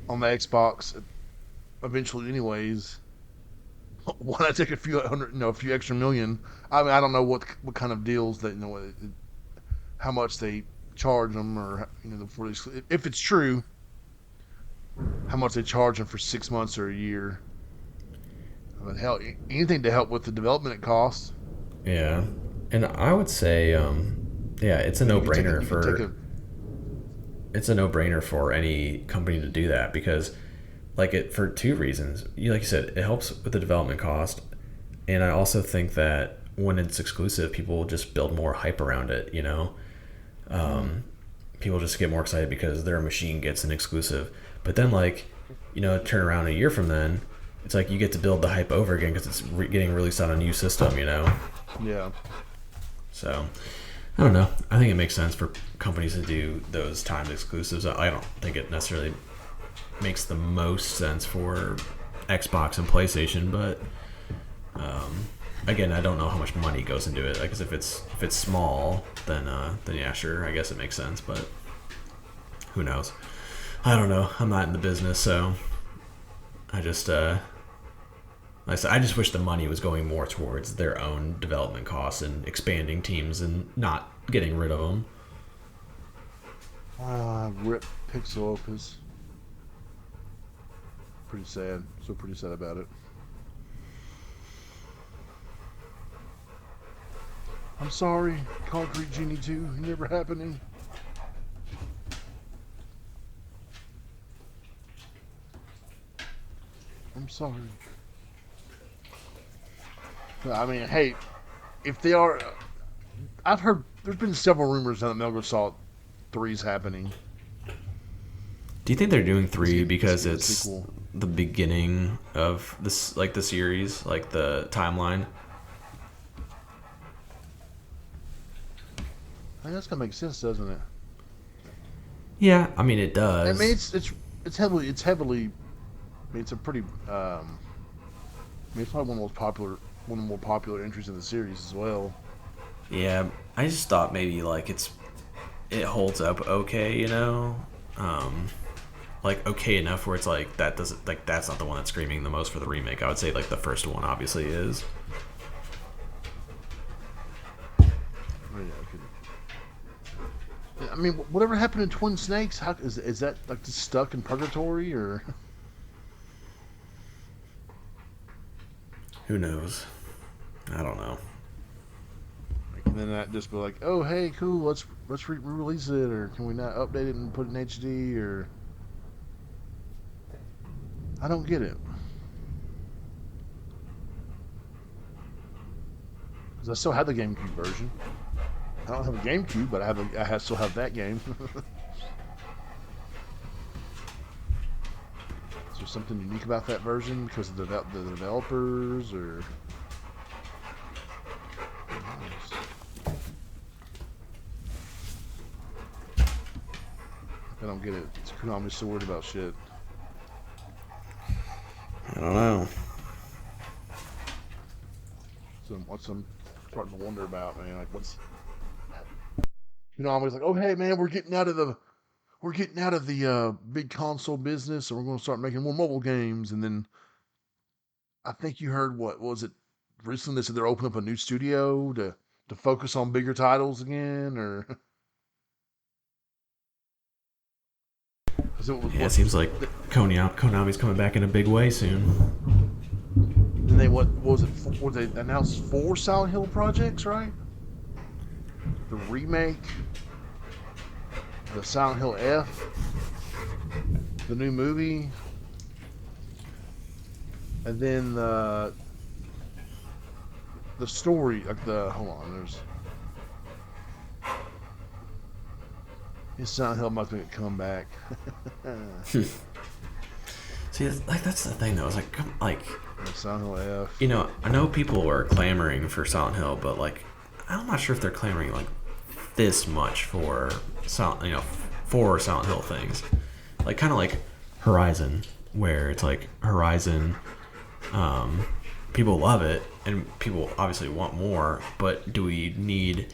on the Xbox eventually, anyways, why not take a few hundred, a few extra million? I mean, I don't know what kind of deals that how much they charge them, or for this, if it's true, how much they charge them for 6 months or a year. I mean, hell, anything to help with the development costs. Yeah, and I would say, yeah, it's a And no you can take it. brainer You can take for a. it's a no brainer for any company to do that because, like, it for two reasons. Like you said, it helps with the development cost, and I also think that when it's exclusive, people will just build more hype around it. People just get more excited because their machine gets an exclusive. But then, like, turn around a year from then, it's like you get to build the hype over again because it's getting released on a new system. Yeah. So I don't know. I think it makes sense for companies to do those timed exclusives. I don't think it necessarily makes the most sense for Xbox and PlayStation, but again, I don't know how much money goes into it. Like, 'cause if it's small, then yeah, sure, I guess it makes sense. But who knows? I don't know. I'm not in the business, so I just like I said, I just wish the money was going more towards their own development costs and expanding teams and not getting rid of them. Rip PixelOpus. Pretty sad. So pretty sad about it. I'm sorry, Concrete Genie 2. Never happening. I'm sorry. I mean, hey, if they are, I've heard there's been several rumors that Metal Gear Solid 3 is happening. Do you think they're doing It's three getting, it's because getting a it's sequel. the beginning of this, like the series, like the timeline? I mean, that's gonna make sense, doesn't it? Yeah, I mean it I mean, does. it's heavily. I mean, it's a pretty. I mean, it's probably one of the more popular entries in the series as well. Yeah, I just thought maybe like it holds up okay. Um, like okay enough where it's like that doesn't like that's not the one that's screaming the most for the remake. I would say like the first one obviously is. Oh, yeah, I mean, whatever happened in Twin Snakes? How is that like just stuck in purgatory or? Who knows? I don't know. And then that just be like, oh hey, cool, let's re-release it, or can we not update it and put it in HD, or I don't get it because I still have the GameCube version. I don't have a GameCube, but still have that game. Is there something unique about that version because of the developers, or? I don't get it. It's Konami's so worried about shit. I don't know. So what's I'm starting to wonder about, man. Like, what's Konami's like? Oh, hey, man, we're getting out of the big console business, and we're going to start making more mobile games. And then I think you heard what was it recently? They said they're opening up a new studio to focus on bigger titles again, or is it Yeah, it what seems like Konami's coming back in a big way soon. And they what was it? Was they announced 4 Silent Hill projects, right? The remake, the Silent Hill F, the new movie, and then the story. Like the hold on, there's his Silent Hill must make a comeback. See, that's the thing though. It's like The Silent Hill F. I know people are clamoring for Silent Hill, but like, I'm not sure if they're clamoring like this much for for Silent Hill things. Like kind of like Horizon, where it's like Horizon, people love it and people obviously want more, but do we need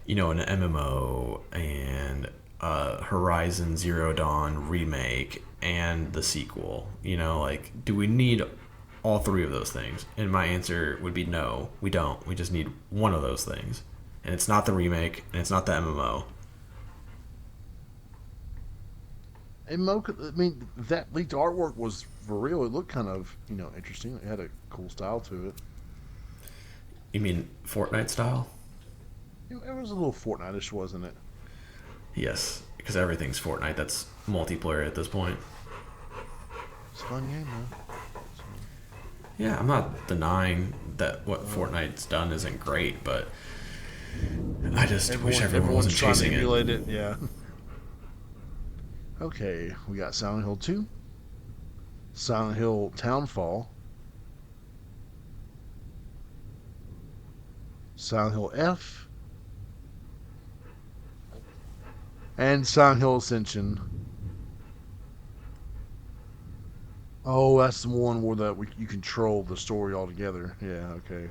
an MMO and a Horizon Zero Dawn remake and the sequel? Like, do we need all three of those things? And my answer would be no, we don't. We just need one of those things. And it's not the remake, and it's not the MMO. And I mean, that leaked artwork was for real. It looked kind of interesting. It had a cool style to it. You mean Fortnite style? It was a little Fortnite-ish, wasn't it? Yes, because everything's Fortnite. That's multiplayer at this point. It's a fun game, though. Yeah, I'm not denying that what Fortnite's done isn't great, but I just wish everyone wasn't trying chasing to it. emulate it. Yeah. Okay, we got Silent Hill 2, Silent Hill Townfall, Silent Hill F, and Silent Hill Ascension. Oh, that's the one where you control the story altogether. Yeah, okay.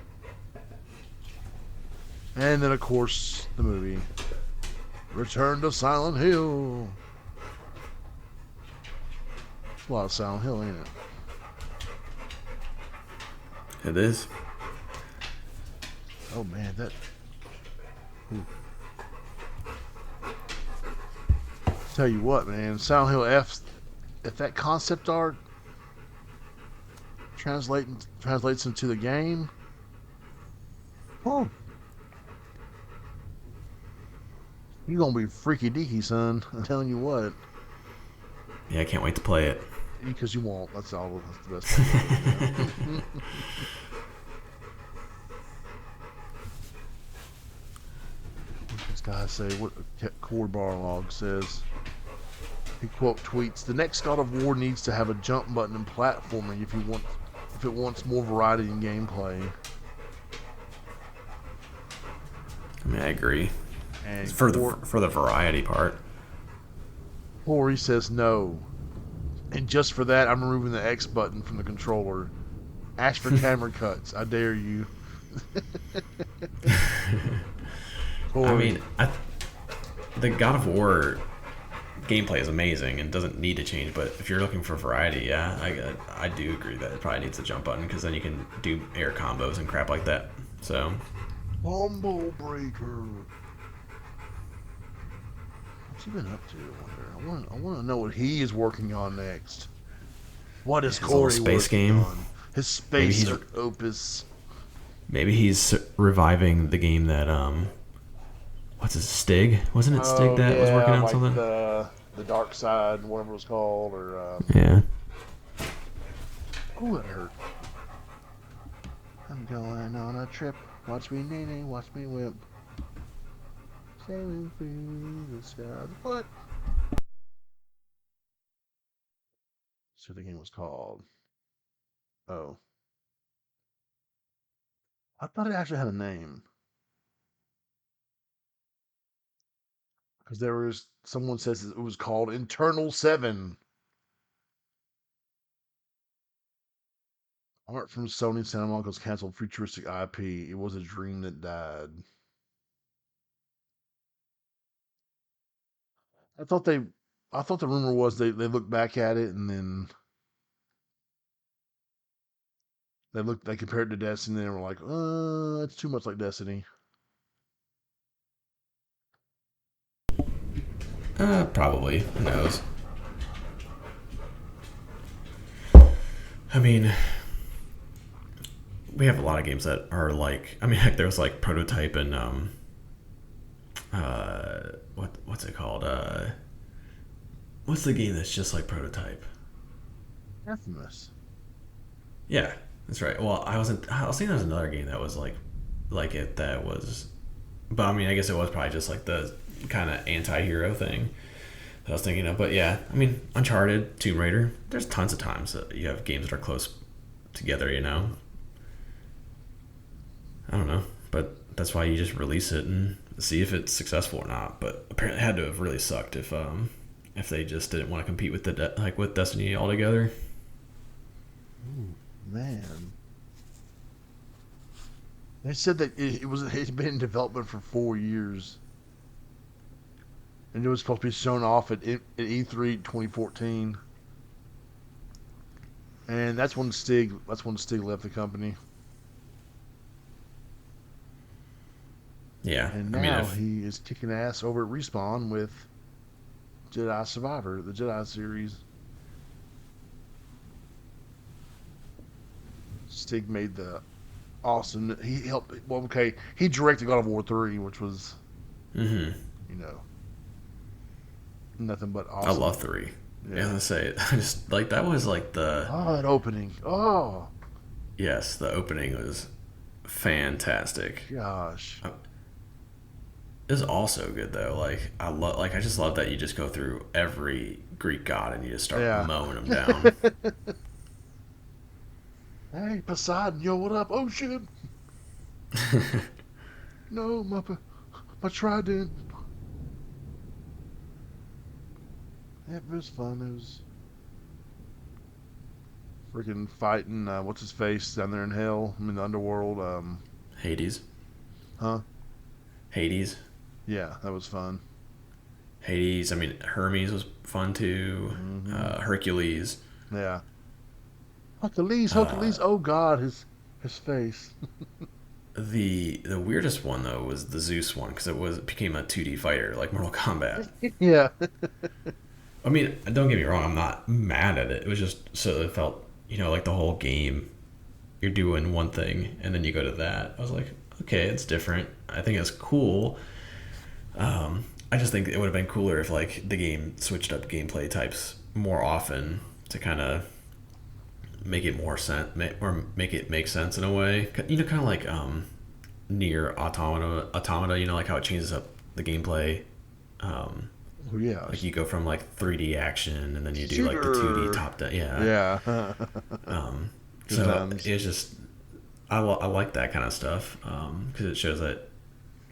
And then, of course, the movie Return to Silent Hill. It's a lot of Silent Hill, ain't it? It is. Oh man, that. Ooh. Tell you what, man, Silent Hill F. If that concept art translates into the game, oh, you're gonna be freaky deaky, son. I'm telling you what. Yeah, I can't wait to play it. Because you won't. That's all. That's the best part. This guy say what Cord Barlog says. He quote tweets: "The next God of War needs to have a jump button and platforming if it wants more variety in gameplay." I mean, I agree. And It's for the variety part. Corey says no. And just for that, I'm removing the X button from the controller. Ask for camera cuts. I dare you. I mean, the God of War gameplay is amazing and doesn't need to change. But if you're looking for variety, yeah, I do agree that it probably needs a jump button because then you can do air combos and crap like that. So, Combo breaker. What's he been up to? I want to know what he is working on next. What is Corey space working game on? His space opus. Maybe he's reviving the game that what's his Stig? Wasn't it Stig that was working on like something? The Dark Side, whatever it was called, or Yeah. Ooh, that hurt. I'm going on a trip. Watch me nee, watch me whip. Sailing through the skies. What? So the game was called. Oh, I thought it actually had a name because there was someone says it was called Internal 7. Art from Sony Santa Monica's canceled futuristic IP. It was a dream that died. I thought they, I thought the rumor was they looked back at it and then they compared it to Destiny and they were like, it's too much like Destiny. Probably. Who knows? I mean, we have a lot of games that are like. I mean, heck, there's like Prototype and what's it called? What's the game that's just like Prototype? Infamous. Yeah, that's right. Well, I was thinking there was another game that was like it that was, but I mean, I guess it was probably just like the kind of anti-hero thing that I was thinking of. But yeah, I mean, Uncharted, Tomb Raider. There's tons of times that you have games that are close together. I don't know, but that's why you just release it and see if it's successful or not. But apparently, it had to have really sucked if they just didn't want to compete with with Destiny altogether. Ooh, man. They said that it had been in development for 4 years, and it was supposed to be shown off at E3 2014, and that's when Stig left the company, Yeah, and I mean, now he is kicking ass over at Respawn with Jedi Survivor, the Jedi series. Stig made the awesome. He helped. Well, okay, he directed God of War 3, which was, hmm you know, nothing but I awesome. love 3. Yeah, Yeah. I say I just like that was like the Oh, that opening. Oh, yes, the opening was fantastic. gosh. It was also good though. I just love that you just go through every Greek god and you just start Yeah. mowing them down. Hey, Poseidon, yo, what up? Oh shit! No, my trident. Yeah, it was fun. It was freaking fighting. What's his face down there in hell? I mean, the underworld. Hades, Huh? Hades, Yeah, that was fun. Hades. I mean, Hermes was fun too. Hmm. Hercules. Yeah. Hercules, Uh, Hercules. Oh God, his face. the weirdest one though was the Zeus one because it became a 2D fighter like Mortal Kombat. Yeah. I mean, don't get me wrong. I'm not mad at it. It was just so it felt like the whole game. You're doing one thing and then you go to that. I was like, okay, it's different. I think it's cool. I just think it would have been cooler if like the game switched up gameplay types more often to kind of make it more sense or make it make sense in a way. Kind of like near automata. Like how it changes up the gameplay. Um, Oh yeah. like you go from like 3D action and then you do like the 2D Shooter. top down. Yeah. Yeah. Um, Good so times. it's just I like that kind of stuff because it shows that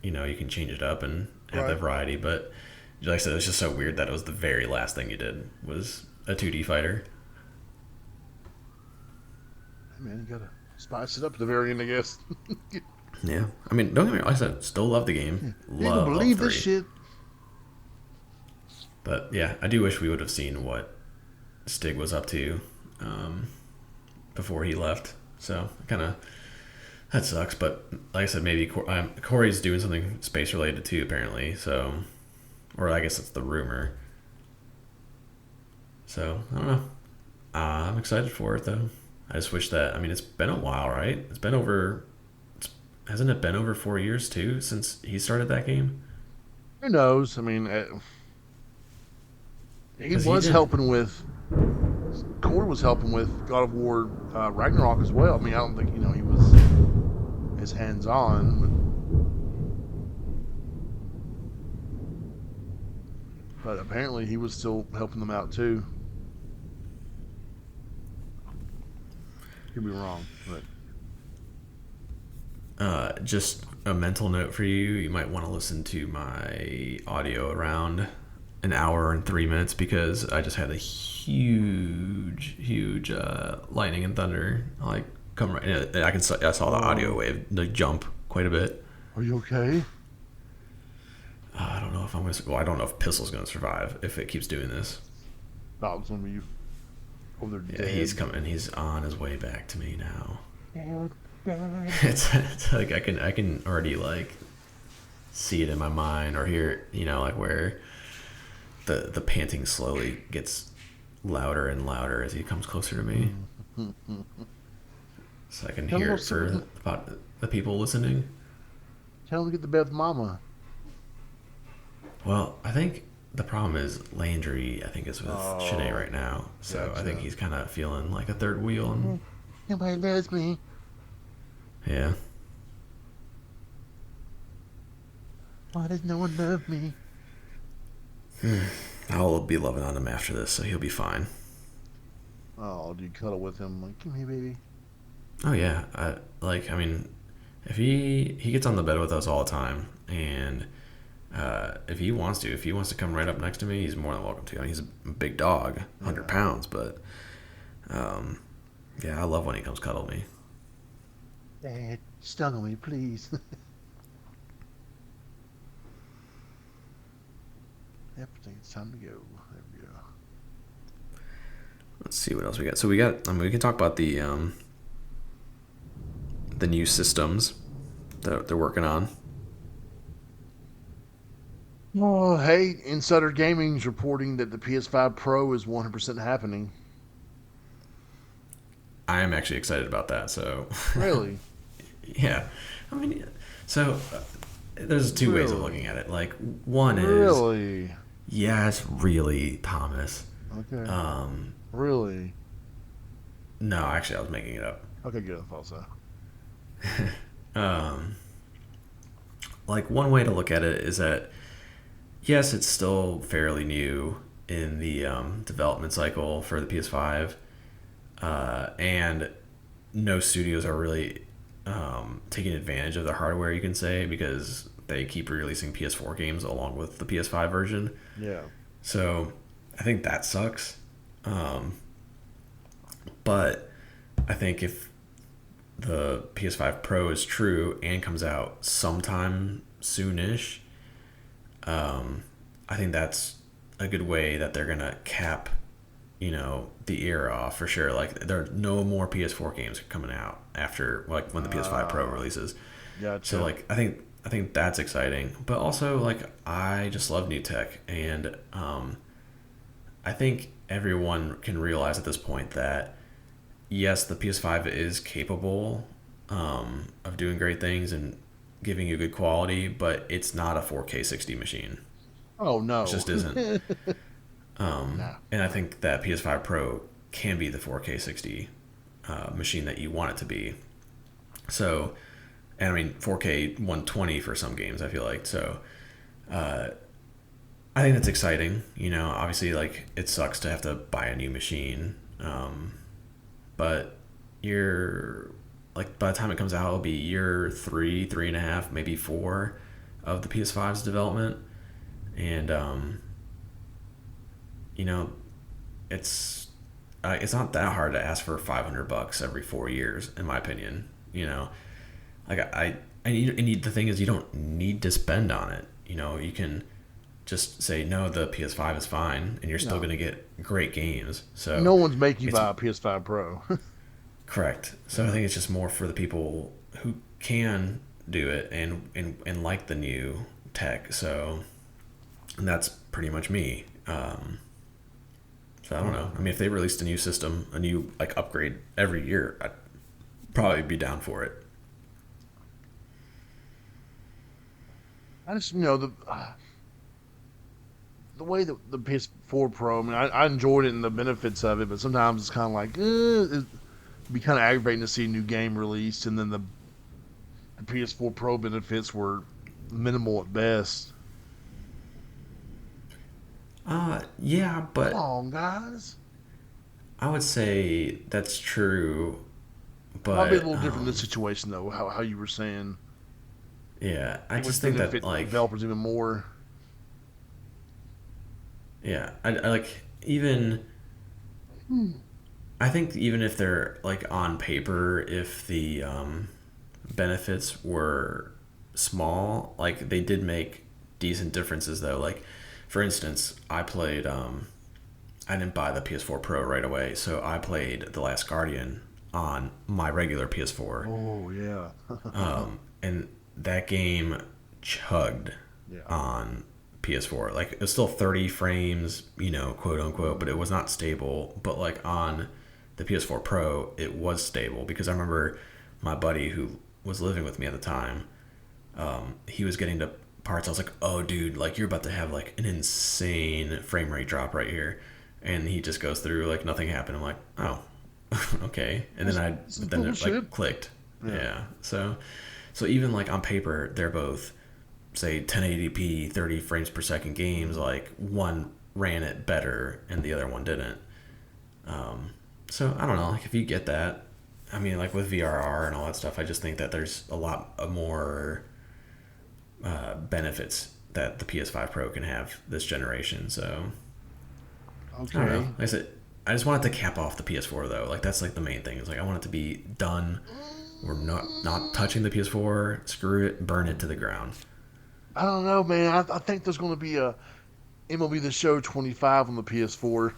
you can change it up and have that Right. variety. But like I said, it's just so weird that it was the very last thing you did was a 2D fighter. Hey, man, you gotta spice it up at the very end, I guess. Yeah, I mean, don't get me wrong. Like I said, still love the Yeah. game. You ain't gonna Love believe this three. shit. But yeah, I do wish we would have seen what Stig was up to um, before he left. So kind of that sucks. But like I said, maybe Corey's doing something space related too, apparently. So, or I guess it's the rumor. So I don't know. I'm excited for it though. I just wish that. I mean, it's been a while, right? It's been over. Hasn't it been over 4 years too since he started that game? Who knows? I mean, he Because he was did. helping with. Cord was helping with God of War Ragnarok as well. I mean, I don't think he was as hands on, but apparently he was still helping them out too. Could be wrong, but Just a mental note for you. You might want to listen to my audio around an hour and 3 minutes because I just had a huge lightning and thunder like come right. I saw the audio oh, wave like jump quite a bit. are you okay? I don't know if I'm gonna. Well, I don't know if Pistol's gonna survive if it keeps doing this. Dog's gonna be over there Yeah, he's dead. coming. He's on his way back to me now. Oh, God. It's like I can already like see it in my mind or hear it, like where the panting slowly gets louder and louder as he comes closer to me. so I can Tell him to hear go it sit for with. about the people listening. Tell him to get to bed with Mama. Well, I think the problem is Landry, I think, is with Shanae Oh, right now. So I think gotcha. he's kind of feeling like a third wheel. And Mm, nobody loves me. yeah. Why does no one love me? I'll be loving on him after this, so he'll be fine. Oh, do you cuddle with him? Like, come here, baby. Oh, yeah. I mean, if he gets on the bed with us all the time, and if he wants to come right up next to me, he's more than welcome to. I mean, he's a big dog, 100 Yeah. pounds, but yeah, I love when he comes cuddle me. Dad, stung on me, please. Everything. It's time to go. There we go. Let's see what else we got. So we got. I mean, we can talk about the new systems that they're working on. Oh, hey, Insider Gaming's reporting that the PS5 Pro is 100% happening. I am actually excited about that. So Really? yeah, I mean, so there's two ways of looking Really? at it. Like one is Really? yes, really, Thomas. Okay. Um, Really? no, actually, I was making it up. Okay, good. I thought so. Um, like one way to look at it is that yes, it's still fairly new in the development cycle for the PS5, and no studios are really taking advantage of the hardware. You can say because they keep releasing PS4 games along with the PS5 version. Yeah. So I think that sucks. Um, but I think if the PS5 Pro is true and comes out sometime soonish, I think that's a good way that they're gonna cap, the era off for sure. Like there are no more PS4 games coming out after like when the PS5 Pro Uh, releases. So gotcha. like I think that's exciting, but also like I just love new tech, and I think everyone can realize at this point that yes, the PS5 is capable of doing great things and giving you good quality, but it's not a 4K 60 machine. Oh, It no. just isn't. No. And I think that PS5 Pro can be the 4K 60 machine that you want it to be. So, and I mean 4K 120 for some games. I feel like so. Uh, I think that's exciting. Obviously, like it sucks to have to buy a new machine, but you're like by the time it comes out, it'll be year three, three and a half, maybe four of the PS5's development, and you know, it's not that hard to ask for $500 every 4 years, in my opinion. Like I need the thing is you don't need to spend on it. You can just say no. The PS5 is fine, and you're still No. going to get great games. So No one's making you it's buy a PS5 Pro. correct. So I Yeah. think it's just more for the people who can do it and like the new tech. So and that's pretty much me. So I don't know. I mean, if they released a new system, a new like upgrade every year, I'd probably be down for it. I just, the way that the PS4 Pro, I mean, I enjoyed it and the benefits of it, but sometimes it's kind of like, it'd be kind of aggravating to see a new game released and then the PS4 Pro benefits were minimal at best. Yeah, Come but on, guys. I would say that's true. Might be a But little different in this situation, though, how you were saying. yeah, I It would just think that benefit like developers even more. yeah, I like even Hmm. I think even if they're like on paper, if the benefits were small, like they did make decent differences though. Like for instance, I didn't buy the PS4 Pro right away, so I played The Last Guardian on my regular PS4, Oh, yeah. and that game chugged Yeah. on PS4. Like it was still 30 frames, quote unquote, but it was not stable. But like on the PS4 Pro, it was stable because I remember my buddy who was living with me at the time, he was getting to parts. I was like, oh, dude, like you're about to have like an insane frame rate drop right here. And he just goes through like nothing happened. I'm like, oh, okay. And then it like clicked. Yeah. So even like on paper, they're both say 1080p 30 frames per second games. Like one ran it better and the other one didn't. So I don't know, like if you get that, I mean, like with VRR and all that stuff, I just think that there's a lot more benefits that the PS5 Pro can have this generation. So I don't know. Okay. Like I said, I just want it to cap off the PS4 though. Like that's like the main thing. Is like I want it to be done. We're not touching the PS4. Screw it. Burn it to the ground. I don't know, man. I think there's going to be a MLB The Show 25 on the PS4.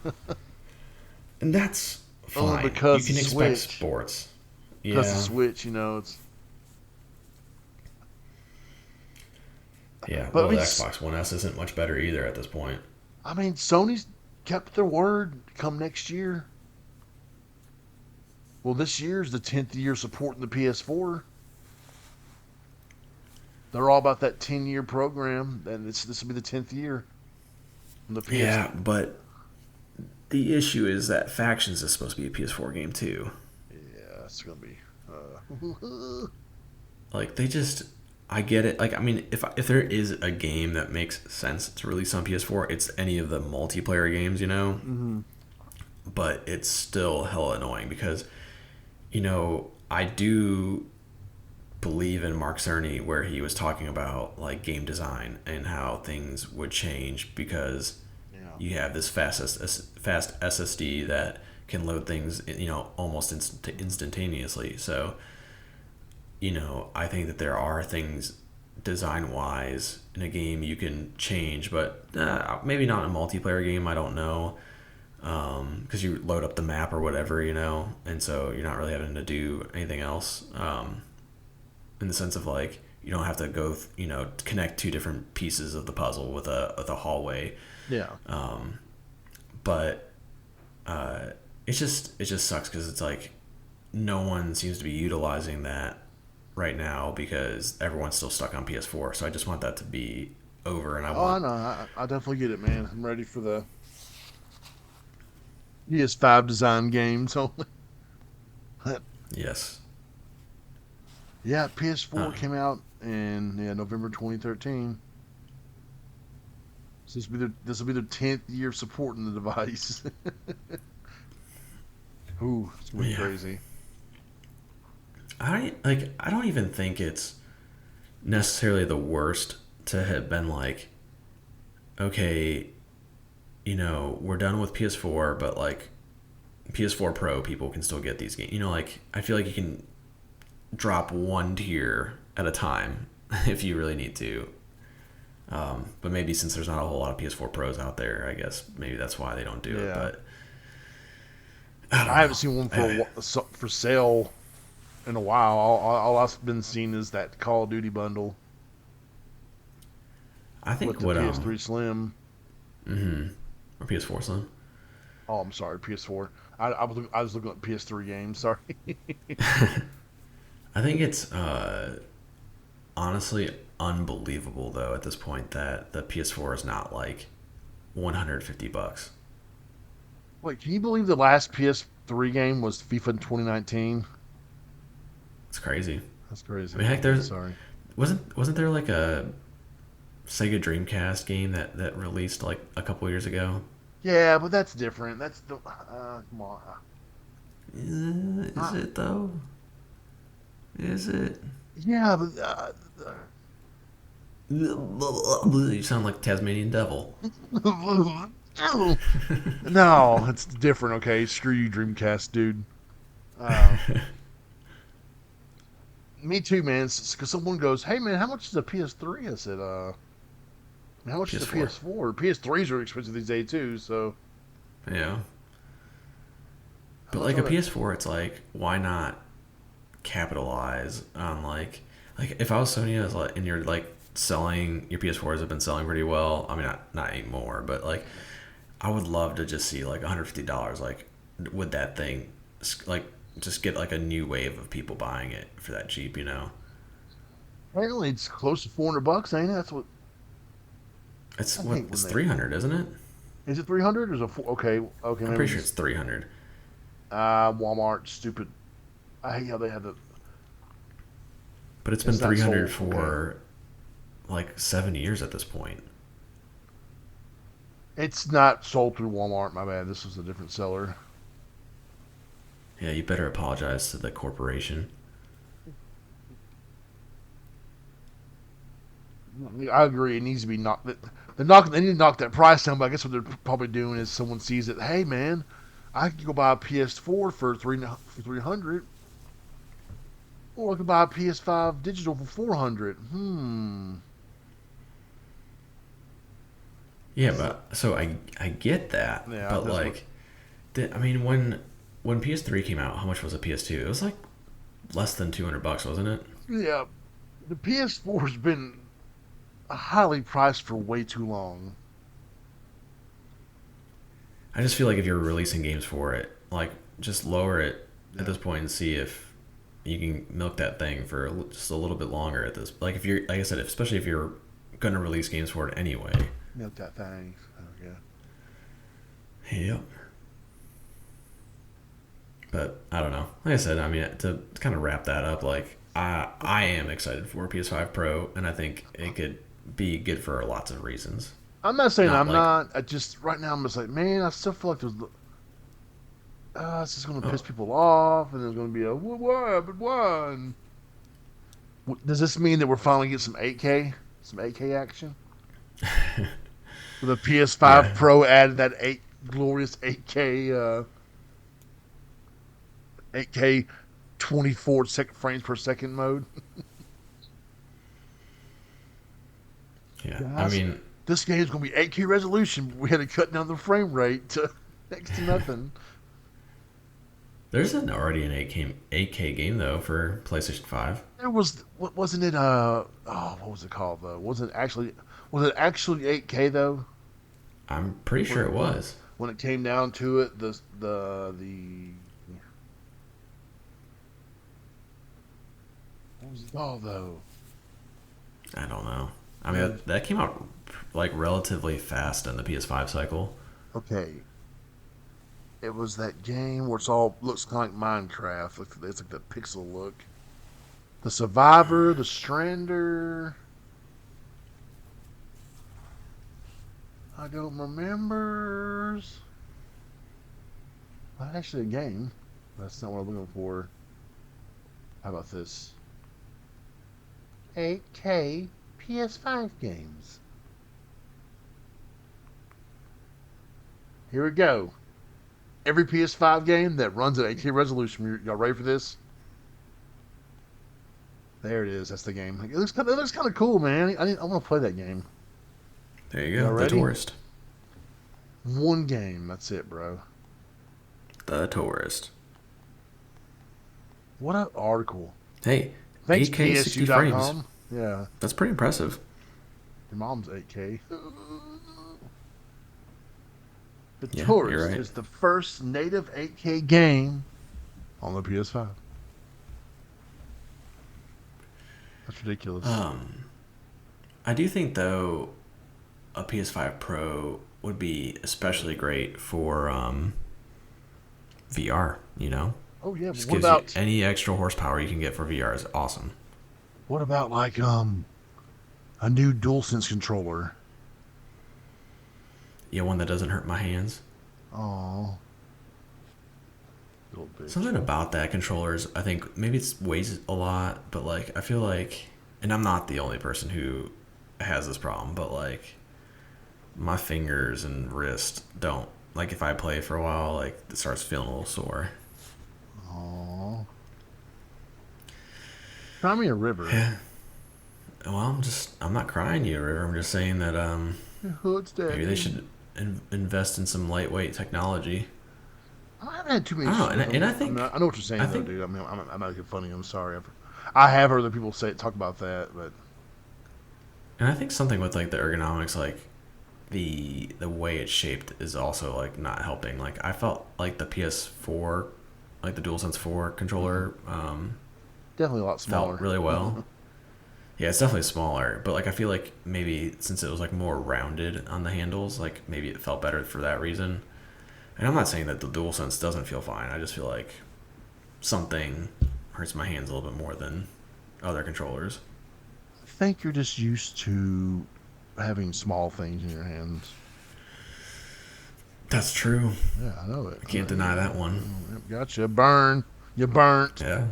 And that's Only fine. You because can the expect Switch. sports. Because the Yeah. Switch, you know, it's. Yeah. But Well, the Xbox One S isn't much better either at this point. I mean, Sony's kept their word. Come next year. Well, this year's the 10th year supporting the PS4. They're all about that 10-year program, and this will be the 10th year on the PS. Yeah, but the issue is that Factions is supposed to be a PS4 game too. Yeah, it's gonna be. Like they just, I get it. Like I mean, if there is a game that makes sense to release on PS4, it's any of the multiplayer games, you know. Mm-hmm. But it's still hella annoying because, you know, I do believe in Mark Cerny where he was talking about like game design and how things would change because Yeah. you have this fast SSD that can load things, you know, almost instantaneously. So, you know, I think that there are things design wise in a game you can change, but maybe not in a multiplayer game. I don't know, because you load up the map or whatever, you know, and so you're not really having to do anything else. In the sense of like you don't have to go, you know, connect two different pieces of the puzzle with a hallway. Yeah. But it just sucks because it's like no one seems to be utilizing that right now because everyone's still stuck on PS4. So I just want that to be over, and I Oh, I want. know. I definitely get it, man. I'm ready for the PS5 design games only. Yes. Yeah, PS4 Uh, came out in November 2013. So this will be their 10th year supporting the device. Ooh, it's gonna be yeah. crazy. I don't even think it's necessarily the worst to have been like, okay, you know, we're done with PS4, but like PS4 Pro people can still get these games. You know, like I feel like you can drop one tier at a time if you really need to. But maybe since there's not a whole lot of PS4 Pros out there, I guess maybe that's why they don't do it. Yeah. But I don't I haven't know. seen one for sale in a while. All I've been seeing is that Call of Duty bundle I with think the what PS3 Slim. or PS4 Slim. Oh, I'm sorry, PS4. I was looking at PS3 games. Sorry. I think it's honestly unbelievable though at this point that the PS4 is not like $150. Wait, can you believe the last PS3 game was FIFA 2019? It's crazy. That's crazy. I mean, heck, there's Sorry. wasn't there like a Sega Dreamcast game that released like a couple years ago? Yeah, but that's different. That's the come on. Is it though? Is it? Yeah, but You sound like Tasmanian devil. no, it's different. Okay, screw you, Dreamcast, dude. Uh, me too, man. Because someone goes, "Hey, man, how much is a PS3?" I said, how much is a PS4. PS4?" PS3s are expensive these days too. So, Yeah. how But much like a are they? PS4, it's like, why not capitalize on like if I was Sony, I was like, and you're like selling your PS4s have been selling pretty well. I mean, not anymore, but like I would love to just see like $150 like with that thing like just get like a new wave of people buying it for that cheap, you know. Apparently, it's close to $400, ain't it? That's what It's I what hate when it's they. 300, isn't it? Is it 300 or is it okay? Okay, I'm maybe pretty sure it's just 300, Walmart. Stupid. I hate how they have the. but it's been It's not 300 sold. Okay, for like 7 years at this point. it's not sold through Walmart. My bad. This was a different seller. Yeah, you better apologize to the corporation. I agree. It needs to be knocked. They're knocking. They need to knock that price down. But I guess what they're probably doing is someone sees it. Hey, man, I could go buy a PS4 for 300, or I could buy a PS5 digital for 400. Yeah, So, but so I get that, yeah, but that's what. like, I mean, when PS3 came out, how much was a PS2? It was like less than $200, wasn't it? Yeah, the PS4 has been highly priced for way too long. I just feel like if you're releasing games for it, like just lower it at Yeah, this point and see if you can milk that thing for just a little bit longer at this. Like if you're, like I said, especially if you're gonna release games for it anyway. milk that thing. Oh, yeah. Yep. But I don't know. Like I said, I mean, to kind of wrap that up, like I am excited for PS5 Pro, and I think it could be good for lots of reasons. I'm not saying Not I'm like, not. I just right now I'm just like, man, I still feel like there's. It's just going to piss oh, people off, and there's going to be a what? But why? Does this mean that we're finally getting some 8K action? With the PS5 yeah, Pro added that glorious 8K 24 frames per second mode. yeah. I Guys, mean, this game is going to be 8K resolution. We had to cut down the frame rate to next to nothing. there's already an 8K game though for PlayStation 5. There was, what wasn't it? What was it called though? Was it actually 8K though? I'm pretty When sure it it when was. when it came down to it, the what was it called though? I don't know. I mean, Yeah. that came out like relatively fast in the PS5 cycle. Okay, it was that game where it's all looks kind of like Minecraft. It's like the pixel look. The Survivor, the Strander. I don't remember. Not actually a game. That's not what I'm looking for. How about this? 8K PS5 games. Here we go. Every PS5 game that runs at 8K resolution. Y'all ready for this? There it is. That's the game. It looks kind of cool, man. I want to play that game. There you Y'all go. The ready? Tourist. One game. That's it, bro. The Tourist. What an article. Hey, Thanks, 8K 60 frames. PSU.com. Yeah. That's pretty impressive. Your mom's 8K. The Yeah, you're Tourist right. is the first native 8K game on the PS5. That's ridiculous. I do think though a PS5 Pro would be especially great for VR. You know, Oh yeah, but just what gives you about any extra horsepower you can get for VR is awesome. like a new DualSense controller? Yeah, one that doesn't hurt my hands. Oh, little bitch. Something about that controller is, I think maybe it weighs a lot, but like I feel like, and I'm not the only person who has this problem, but like my fingers and wrist don't, like if I play for a while, like it starts feeling a little sore. Oh, cry me a river. Yeah. Well, I'm not crying you, River. I'm just saying that Your hood's maybe they daddy. should invest in some lightweight technology. I haven't had too I many. don't know, and I I mean, think I know what you're I saying though, think dude. I mean, I'm not making fun of you. I'm sorry. I have heard other people talk about that, but and I think something with like the ergonomics, like the way it's shaped is also like not helping. Like I felt like the PS4 like the DualSense 4 controller, Definitely a lot felt smaller. really well. Yeah, it's definitely smaller, but like I feel like maybe since it was like more rounded on the handles, like maybe it felt better for that reason. And I'm not saying that the DualSense doesn't feel fine. I just feel like something hurts my hands a little bit more than other controllers. I think you're just used to having small things in your hands. That's true. Yeah, I know it. I can't deny that one. Gotcha. Burn. You burnt. Yeah.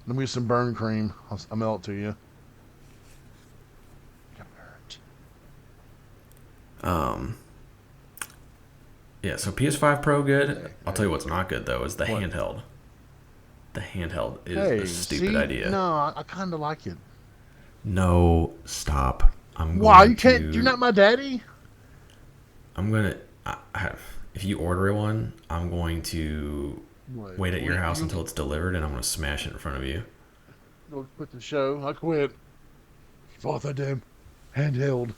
Let me get some burn cream. I'll mail it to you. You burnt. Um. Yeah. So PS5 Pro good. Hey, I'll tell hey. you what's not good though is the What? handheld. The handheld is a Hey, stupid see? idea. No, I kind of like it. No, stop. I'm Why? You going can't. You're to. not my daddy? I'm gonna. If you order one, I'm going to Wait, wait at your house you until it's delivered, and I'm gonna smash it in front of you. go quit the show. I quit. Fought that damn handheld.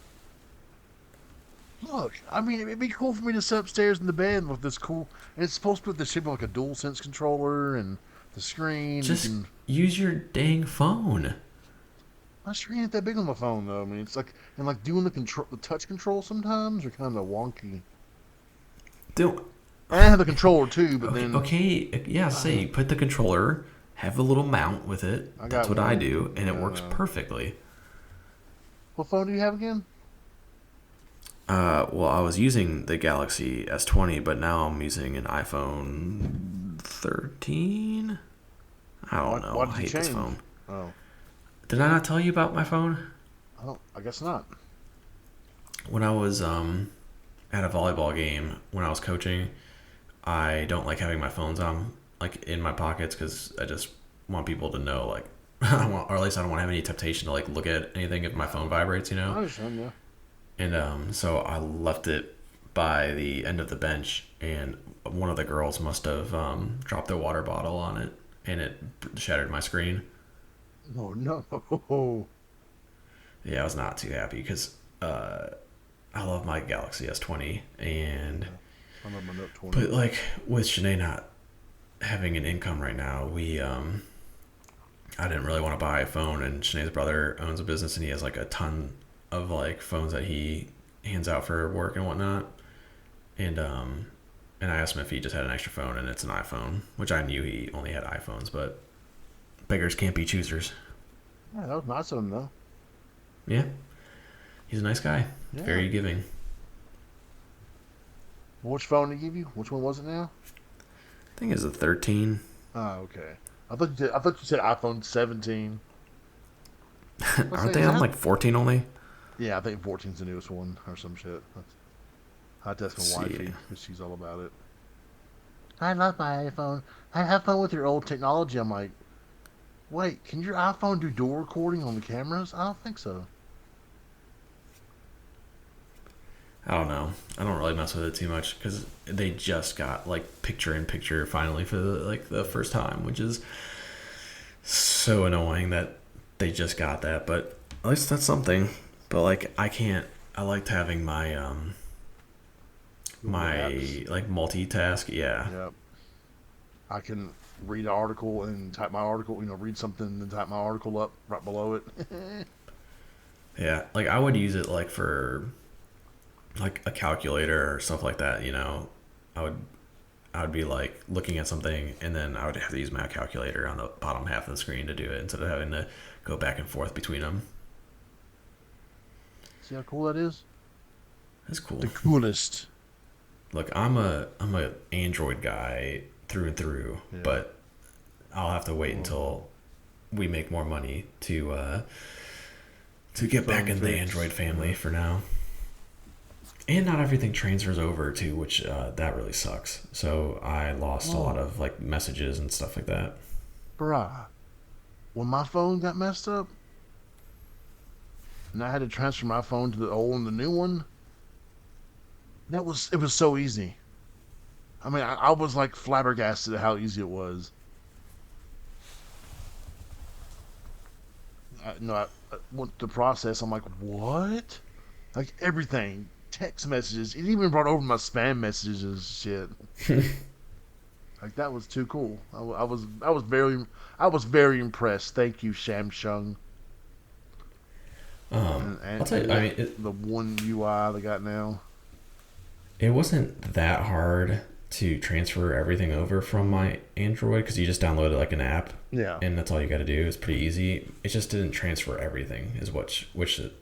Look, I mean, it'd be cool for me to sit upstairs in the bed with this cool. And it's supposed to put the ship like a dual sense controller and the screen. You Just can. use your dang phone. My screen ain't that big on my phone though. I mean, it's like and like doing the touch control sometimes are kind of wonky. Do I have the controller too, but okay, then okay, yeah. Say you put the controller, have the little mount with it. I That's got what I one. do, and it Yeah, I works know. perfectly. What phone do you have again? Well, I was using the Galaxy S20, but now I'm using an iPhone 13. I don't know. Why I did you hate this change? phone. Oh, Did I not tell you about my phone? I don't. I guess not. When I was at a volleyball game, when I was coaching, I don't like having my phones on like in my pockets because I just want people to know like I don't want, or at least I don't want to have any temptation to like look at anything if my phone vibrates, you I know. understand. Yeah. And so I left it by the end of the bench, and one of the girls must have dropped their water bottle on it, and it shattered my screen. Oh no. Yeah, I was not too happy because I love my Galaxy S20, and I'm on my Note 20. but like with Shanae not having an income right now, we I didn't really want to buy a phone, and Shanae's brother owns a business, and he has like a ton of like phones that he hands out for work and whatnot, and I asked him if he just had an extra phone, and it's an iPhone, which I knew he only had iPhones, but beggars can't be choosers. Yeah, that was nice of him though. Yeah, he's a nice guy, Yeah. very giving. Which phone did he give you? Which one was it now? I think it's a 13. Oh, okay. I thought you said iPhone 17. Aren't they on like 14 only? Yeah, I think 14's the newest one or some shit. I test my Let's see. wifey because she's all about it. I love my iPhone. I have fun with your old technology. I'm like, wait, can your iPhone do dual recording on the cameras? I don't think so. I don't know. I don't really mess with it too much because they just got like picture in picture finally for the first time, which is so annoying that they just got that. But at least that's something. But like I can't. I liked having my Google my Apps. like multitask. Yeah, Yep. I can read an article and type my article. Read something and type my article up right below it. yeah. Like I would use it like for like a calculator or stuff like that. I would I would be like looking at something, and then I would have to use my calculator on the bottom half of the screen to do it instead of having to go back and forth between them. See how cool that is? That's cool. The coolest. Look, I'm a Android guy through and through, Yeah. but I'll have to wait until we make more money to get back Phone in the fix. Android family for now. And not everything transfers over to which that really sucks. So I lost a lot of like messages and stuff like that. Brah. When my phone got messed up, and I had to transfer my phone to the old and the new one, it was so easy. I mean, I was like flabbergasted at how easy it was. I went to process. I'm like, what? Like everything, text messages. It even brought over my spam messages and shit. Like that was too cool. I was very impressed. Thank you, Samsung, I'll tell you. and I that mean, the one UI they got now. it wasn't that hard to transfer everything over from my Android because you just downloaded like an app, Yeah. and that's all you got to do. It's pretty easy. It just didn't transfer everything. Is which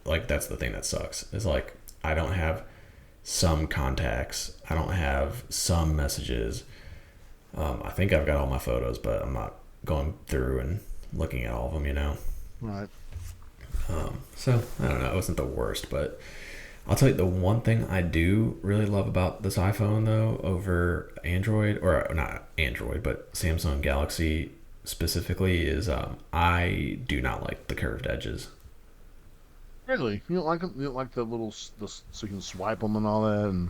like that's the thing that sucks. Is like I don't have some contacts. I don't have some messages. I think I've got all my photos, but I'm not going through and looking at all of them. Right. So I don't know. It wasn't the worst, but I'll tell you the one thing I do really love about this iPhone though over Android or not Android, but Samsung Galaxy specifically is I do not like the curved edges. Really? You don't like them? You don't like the little so you can swipe them and all that? And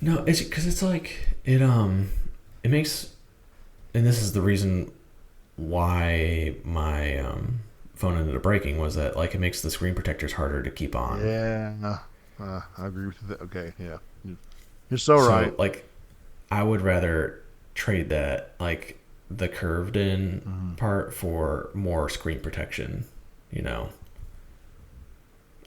No, it's because it's like it makes, and this is the reason why my phone ended up breaking was that like it makes the screen protectors harder to keep on. yeah, I agree with that. Okay, yeah, you're so right. So like I would rather trade that like the curved in Mhm. part for more screen protection, you know.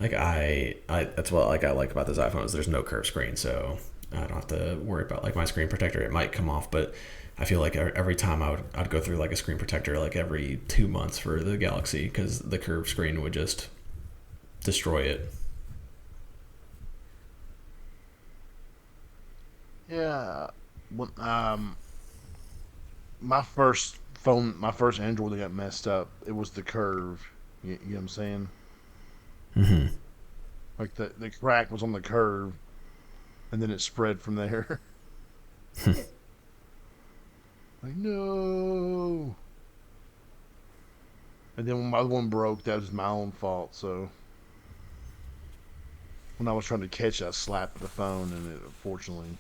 Like I that's what like I like about this iPhone is there's no curved screen, so I don't have to worry about like my screen protector. It might come off, but I feel like every time I'd go through like a screen protector like every 2 months for the Galaxy because the curved screen would just destroy it. Yeah. When, my first Android that got messed up, it was the curve. You know what I'm saying? Mm-hmm. Like the crack was on the curve, and then it spread from there. Like no. And then when my other one broke, that was my own fault. So when I was trying to catch it, I slapped the phone, and it unfortunately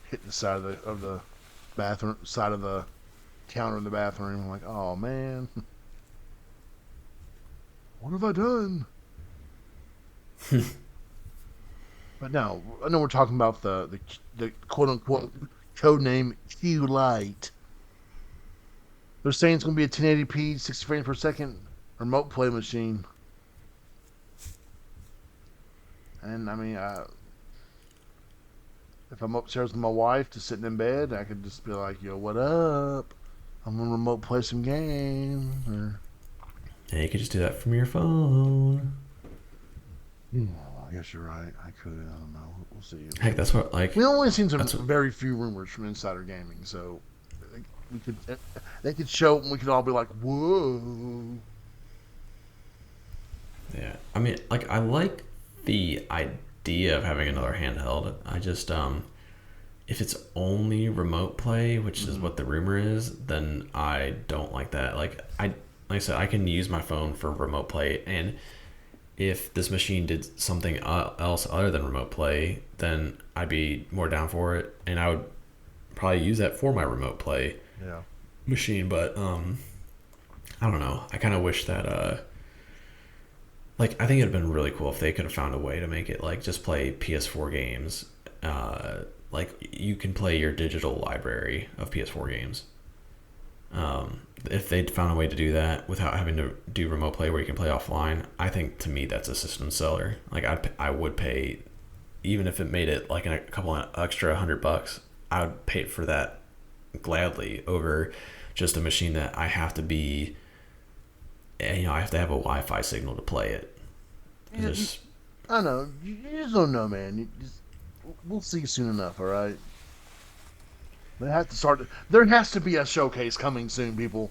hit the side of the bathroom side of the counter in the bathroom. I'm like, oh man, what have I done? But no, I know we're talking about the quote unquote code name Q Lite. They're saying it's going to be a 1080p, 60 frames per second remote play machine. And I mean, if I'm upstairs with my wife just sitting in bed, I could just be like, "Yo, what up? I'm gonna remote play some game." Or Yeah, you could just do that from your phone. yeah, I guess you're right. I could. I don't know. We'll see. Heck, that's what like We only seen some that's what, very few rumors from Insider Gaming, so we could they could show it and we could all be like, "Whoa!" yeah. I mean, like I like the idea of having another handheld. I just if it's only remote play, which is Mhm. what the rumor is, then I don't like that. Like I said, I can use my phone for remote play, and if this machine did something else other than remote play, then I'd be more down for it, and I would probably use that for my remote play Yeah. machine. But I don't know. I kind of wish that like I think it'd been really cool if they could have found a way to make it like just play PS4 games. Like you can play your digital library of PS4 games. If they'd found a way to do that without having to do remote play where you can play offline, I think to me that's a system seller. Like I would pay, even if it made it like a couple of extra $100, I would pay for that gladly over just a machine that I have to be, I have to have a Wi-Fi signal to play it. It's Yeah, just I know. You just don't know, man. We'll see soon enough. All right. They have to start. There has to be a showcase coming soon, people.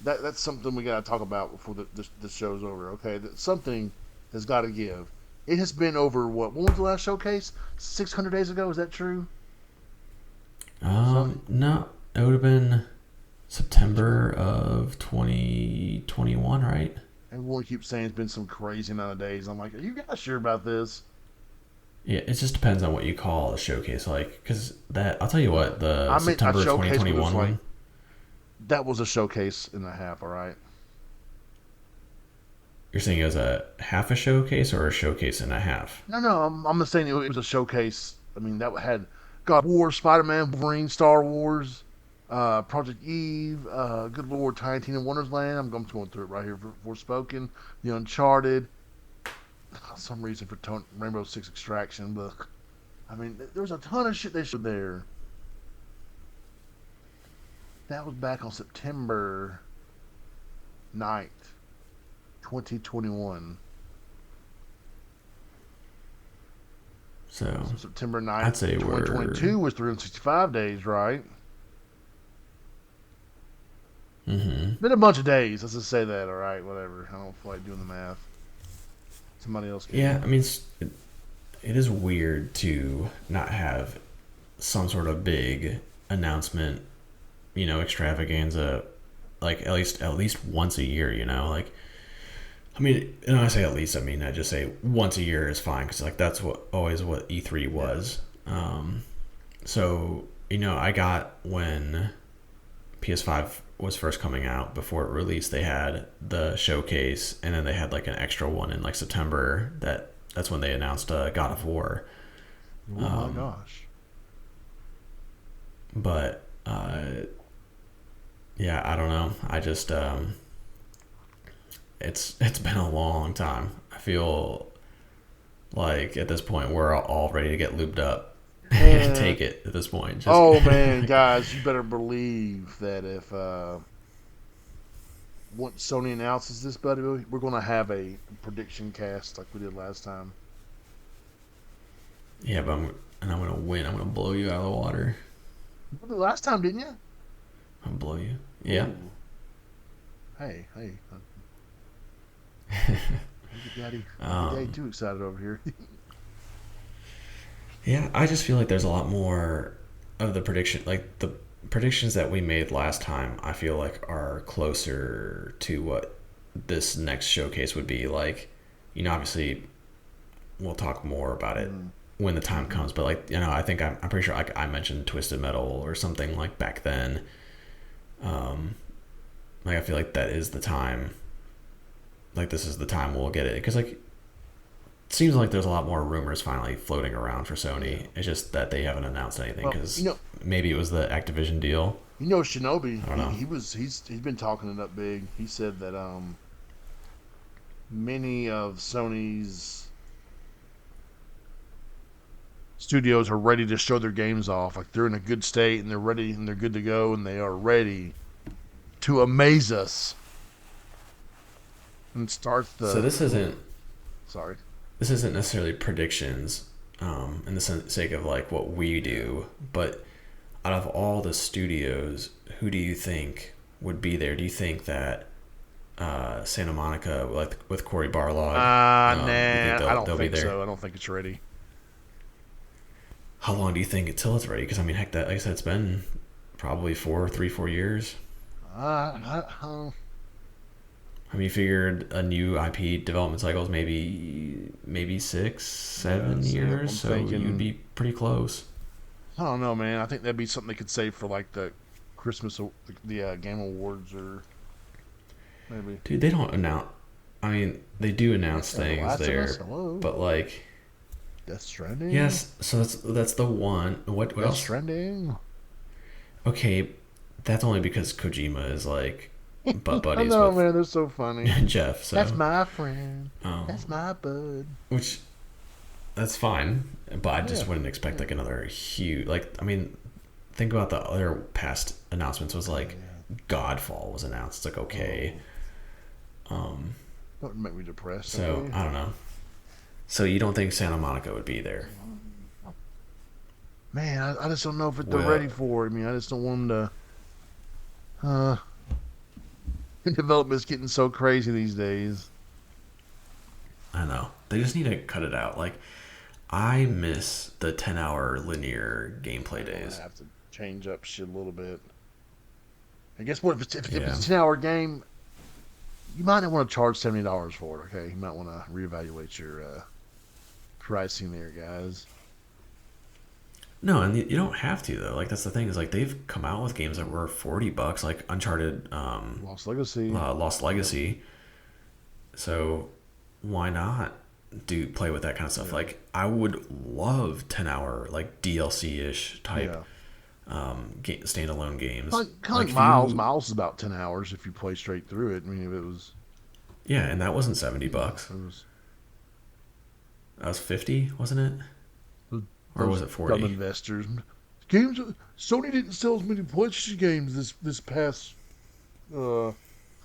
That's something we gotta talk about before the show's over. Okay, that something has got to give. It has been over what? When was the last showcase? 600 days ago. Is that true? Something. no, it would have been September of 2021, right? Everyone keeps saying it's been some crazy amount of days. I'm like, are you guys sure about this? Yeah, it just depends on what you call a showcase, like, because that, I'll tell you what, the I mean, a September showcase was 2021 like one, that was a showcase and a half. All right. you're saying it was a half a showcase or a showcase and a half? No, no, I'm not saying it was a showcase. I mean, that had God of War, Spider Man, Wolverine, Star Wars. Project Eve, Good Lord, Tiny Tina Wonderland. I'm going through it right here. Forspoken, The Uncharted. Some reason for Rainbow Six Extraction, but I mean, there was a ton of shit they showed there. That was back on September 9th, 2021. So So September I'd 9th, say we're 2022 was 365 days, right? Been a bunch of days. Let's just say that, alright? Whatever. I don't feel like doing the math. Somebody else yeah. can. I mean, it is weird to not have some sort of big announcement, extravaganza, like at least once a year. Like I mean, and I say at least, I mean I just say once a year is fine because like that's what E3 Yeah. was. So I got when PS5 was first coming out before it released, they had the showcase, and then they had like an extra one in like September. That's when they announced God of War. Oh my gosh. But yeah, I don't know. I just it's been a long time. I feel like at this point we're all ready to get lubed up and Man. take it at this point. Just Oh man, guys, you better believe that if once Sony announces this, buddy, we're gonna have a prediction cast like we did last time. yeah, but I'm gonna win. I'm gonna blow you out of the water. You did it last time, didn't you? I'm gonna blow you. Yeah. Ooh. Hey, hey. Don't get daddy Um, too excited over here. yeah, I just feel like there's a lot more of the prediction, like the predictions that we made last time. I feel like are closer to what this next showcase would be. Like, obviously we'll talk more about it Mm. when the time comes. But like, I think I'm pretty sure I mentioned Twisted Metal or something like back then. Um, like I feel like that is the time. Like this is the time we'll get it because like it seems like there's a lot more rumors finally floating around for Yeah. Sony. It's just that they haven't announced anything Well, because maybe it was the Activision deal. Shinobi. I don't He, know. he was he's been talking it up big. He said that many of Sony's studios are ready to show their games off. Like they're in a good state and they're ready and they're good to go and they are ready to amaze us and start So the. Sorry. this isn't necessarily predictions, in the sake of like what we Yeah. do, but out of all the studios, who do you think would be there? Do you think that Santa Monica, like with Cory Barlog, do you think Nah. I don't they'll be think there? so. I don't think it's ready. How long do you think until it's ready? Because I mean, heck, that like I said, it's been probably 4 years. I mean, you figured a new IP development cycle is maybe six, Yeah. seven So years, I'm so you'd thinking. be pretty close. I don't know, man. I think that'd be something they could save for like the Christmas, the Game Awards, or maybe. Dude, they don't announce. I mean, they do announce Yeah, The things Last of Us. there, Hello. but like, Death Stranding. yes. So that's the one. What Death else? Stranding. Okay, that's only because Kojima is like butt I buddies know, with man. They're so funny. Jeff. That's So, my friend. That's um, my bud. which that's fine, but I Yeah. just wouldn't expect Yeah. like another huge. Like, I mean, think about the other past announcements. Was Oh, like yeah. Godfall was announced. It's like okay. Oh, Um, don't make me depressed, so okay? I don't know. So you don't think Santa Monica would be there? Man, I just don't know if they're Well, ready for it. I mean, I just don't want them to. Development's getting so crazy these days. I know. They just need to cut it out. Like, I miss the 10-hour linear gameplay They're gonna days. have to change up shit a little bit. And guess what? If Yeah. it's a 10-hour game, you might not want to charge $70 for it. Okay, you might want to reevaluate your pricing there, guys. No, and you don't have to though. Like that's the thing is like they've come out with games that were $40, like Uncharted, Lost Legacy. Lost Yep. Legacy. So why not do play with that kind of stuff? Yeah. Like I would love 10-hour like DLC ish type Yeah. standalone games. Kind of Like like if Miles. you, Miles is about 10 hours if you play straight through it. I mean, if it was, yeah, and that wasn't 70 yeah, bucks. it was That was 50, wasn't it? Or was those it dumb 40? investors. Games. Sony didn't sell as many PlayStation games uh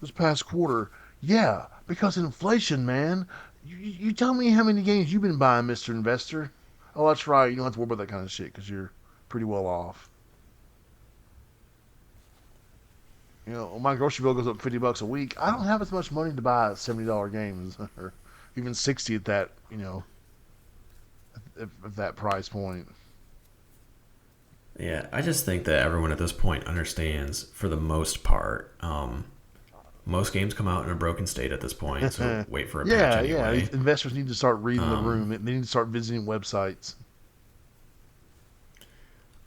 this past quarter. Yeah, because inflation, man. You tell me how many games you've been buying, Mister Investor. Oh, that's right. You don't have to worry about that kind of shit because you're pretty well off. You know, my grocery bill goes up $50 a week. I don't have as much money to buy $70 games or even 60 at that. At that price point. Yeah, I just think that everyone at this point understands, for the most part. Most games come out in a broken state at this point, so wait for a patch Yeah. anyway. Investors need to start reading the Um, room. They need to start visiting websites.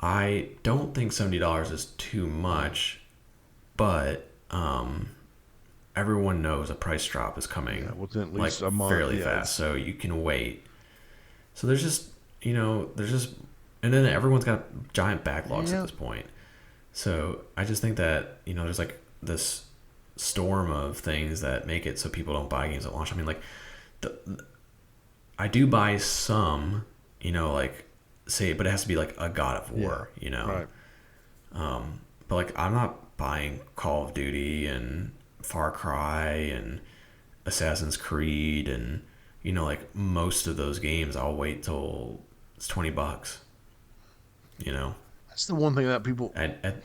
I don't think $70 is too much, but everyone knows a price drop is Yeah, coming, within at like least a month. fairly Yeah, fast, so you can wait. So there's just, and then everyone's got giant backlogs at yeah. this point. So I just think that there's like this storm of things that make it so people don't buy games at launch. I mean, like the I do buy some, like say, but it has to be like a God of Yeah, War. right. But like I'm not buying Call of Duty and Far Cry and Assassin's Creed and like most of those games I'll wait till it's $20. You know, That's the one thing that people at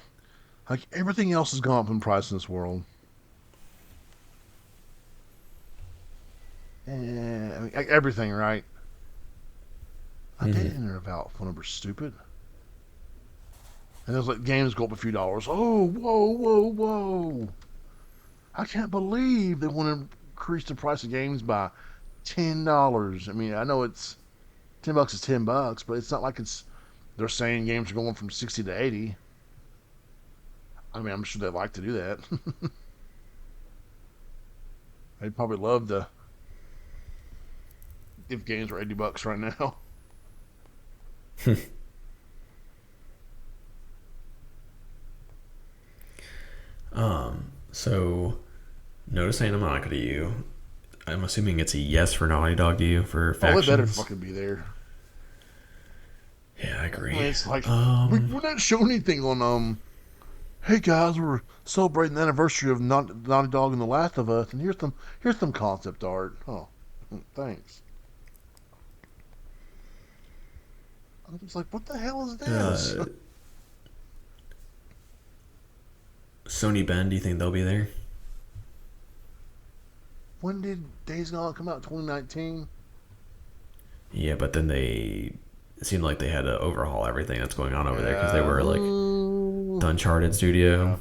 like. Everything else has gone up in price in this world. And I mean, like, everything, right? I did Mhm. enter about phone number stupid. And there's like games go up a few dollars. Oh, whoa! I can't believe they want to increase the price of games by $10. I mean, I know it's $10 is $10, but it's not like it's. They're saying games are going from 60 to 80. I mean, I'm sure they'd like to do that. They'd probably love to if games were $80 right now. So no to Santa Monica to you. I'm assuming it's a yes for Naughty Dog to you for Oh, they better factions. fucking be there. Yeah, I I mean, agree. it's like Um, we're not showing anything on Hey guys, we're celebrating the anniversary of Naughty Dog and The Last of Us, and here's some concept art. Oh, thanks. I was like, what the hell is this? uh, Sony Bend, do you think they'll be there? When did Days Gone come out? 2019. Yeah, but then it seemed like they had to overhaul everything that's going on over there because they Yeah. were like the Uncharted studio.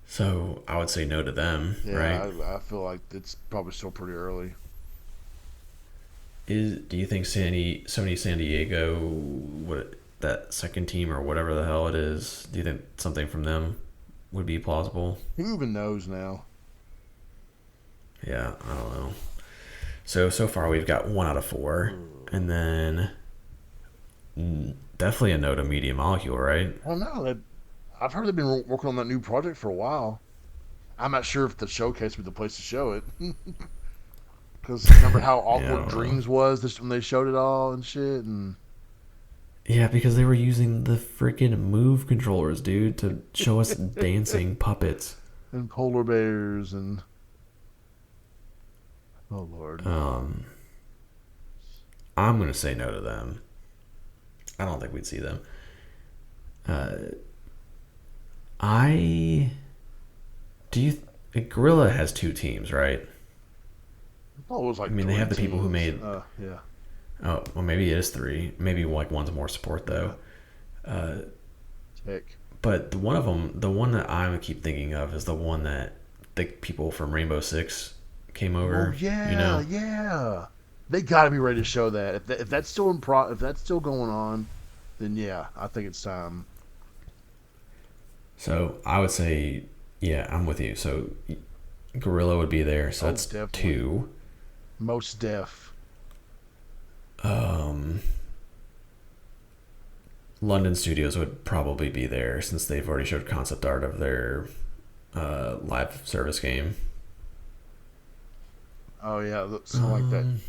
Yeah. So I would say no to them, right? Yeah. I feel like it's probably still pretty early. Do you think Sony San Diego, what that second team or whatever the hell it is? Do you think something from them would be plausible? Who even knows now? Yeah, I don't know. So far we've got 1 out of 4, and then definitely a no to Media Molecule, right? I don't know. I've heard they've been working on that new project for a while. I'm not sure if the showcase would be the place to show it. Because remember how Yeah, I awkward don't know. Dreams was when they showed it all and shit, and Yeah, because they were using the freaking Move controllers, dude, to show us dancing puppets. polar bears and oh lord. Um, I'm gonna say no to them. I don't think we'd see them. Uh, I do you? Gorilla has 2 teams, right? Oh, it was I like mean, they three have the people who teams. made. Yeah, Oh, well, maybe it is 3. Maybe like one's more support yeah. though. Uh, Tech. but one of them, the one that I would keep thinking of, is the one that the people from Rainbow Six came Oh over. You yeah, know, yeah. They got to be ready to show that. If that's still if that's still going on, then yeah, I think it's time. so I would say, yeah, I'm with you. So Gorilla would be there. So Oh, that's definitely. 2. Most def. Um, London studios would probably be there since they've already showed concept art of their live service game. Oh yeah, something like that. Um,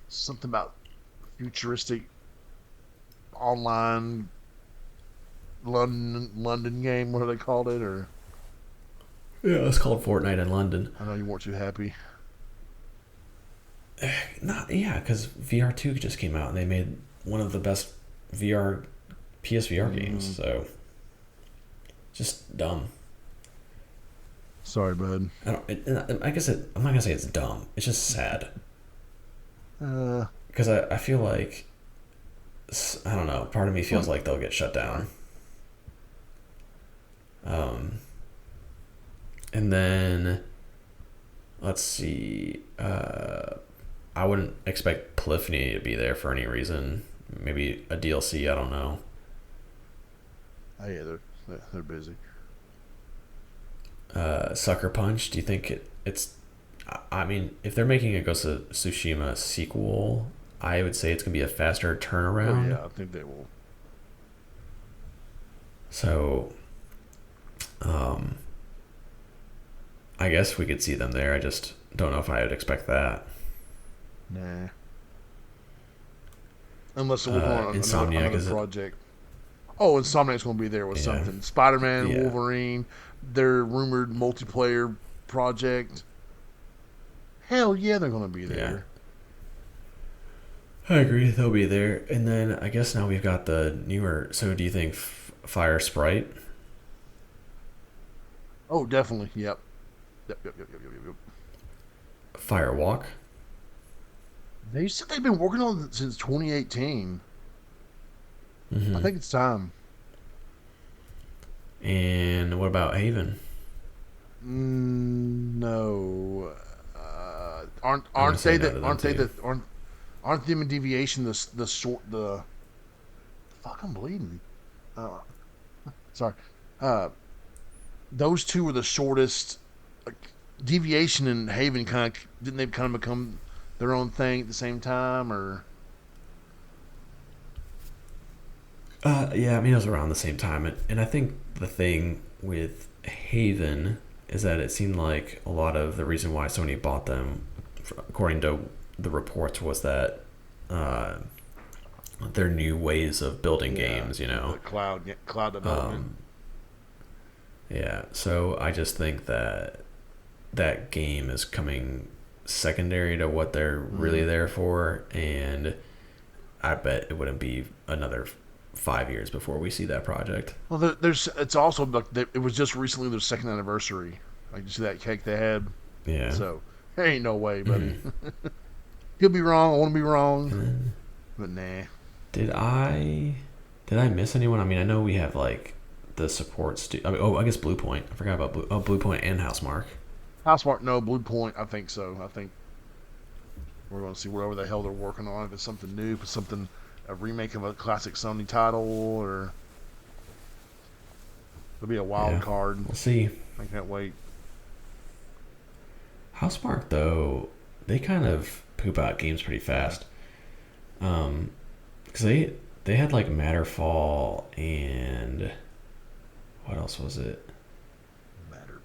Something about futuristic online London game. What do they called it? Or yeah, it's called Fortnite in London. I know you weren't too happy. Not yeah, because VR2 just came out and they made one of the best VR PSVR games. Mm, So just dumb. sorry, bud. I don't. I guess I'm not gonna say it's dumb. It's just sad Uh, because I feel like I don't know. Part of me feels like they'll get shut down. Um, and then let's see. I wouldn't expect Polyphony to be there for any reason. Maybe a DLC. I don't know. oh yeah, they're busy. Sucker Punch. Do you think it's? I mean, if they're making a Ghost of Tsushima sequel, I would say it's gonna be a faster Oh turnaround. yeah, I think they will. So, um, I guess we could see them there. I just don't know if I would expect that. Nah, unless they're working on Insomniac another is it? project. Oh, Insomniac's going to be there with Yeah, something. Spider-Man, yeah, Wolverine, their rumored multiplayer project. Hell yeah, they're going to be yeah. there. I agree. They'll be there, and then I guess now we've got the newer. So, do you think Fire Sprite, Oh, definitely. Yep. Yep. Fire Walk, They said they've been working on it since 2018. I mm-hmm. think it's time. And what about Haven? No, aren't I'm gonna aren't say they no the to them aren't they too. the aren't them in deviation the short the fuck I'm bleeding. Uh, sorry. Uh, those two were the shortest. Like, deviation and Haven kind of didn't they kind of become their own thing at the same time or Yeah, I mean it was around the same time, and I think the thing with Haven is that it seemed like a lot of the reason why Sony bought them, according to the reports, was that uh, their new ways of building yeah games. the cloud development. Um, yeah. So I just think that that game is coming secondary to what they're really Mm. there for, and I bet it wouldn't be another 5 years before we see that project. Well, there's it's also like it was just recently their second anniversary. Like you see that cake they had. Yeah. So there ain't no way, buddy. Mm-hmm. Could be wrong. I want to be wrong, And then but nah. did I miss anyone? I mean, I know we have like the support I mean, oh, I guess Blue Point. I forgot about Blue Point and Housemark. Housemark, no. Blue Point, I think so. I think we're going to see whatever the hell they're working on. If it's something new, if it's something a remake of a classic Sony title, or it'll be a wild Yeah, card. we'll see. I can't wait. Housemark though, they kind of poop out games pretty Yeah. fast. Because they had like Matterfall and what else was it? Matter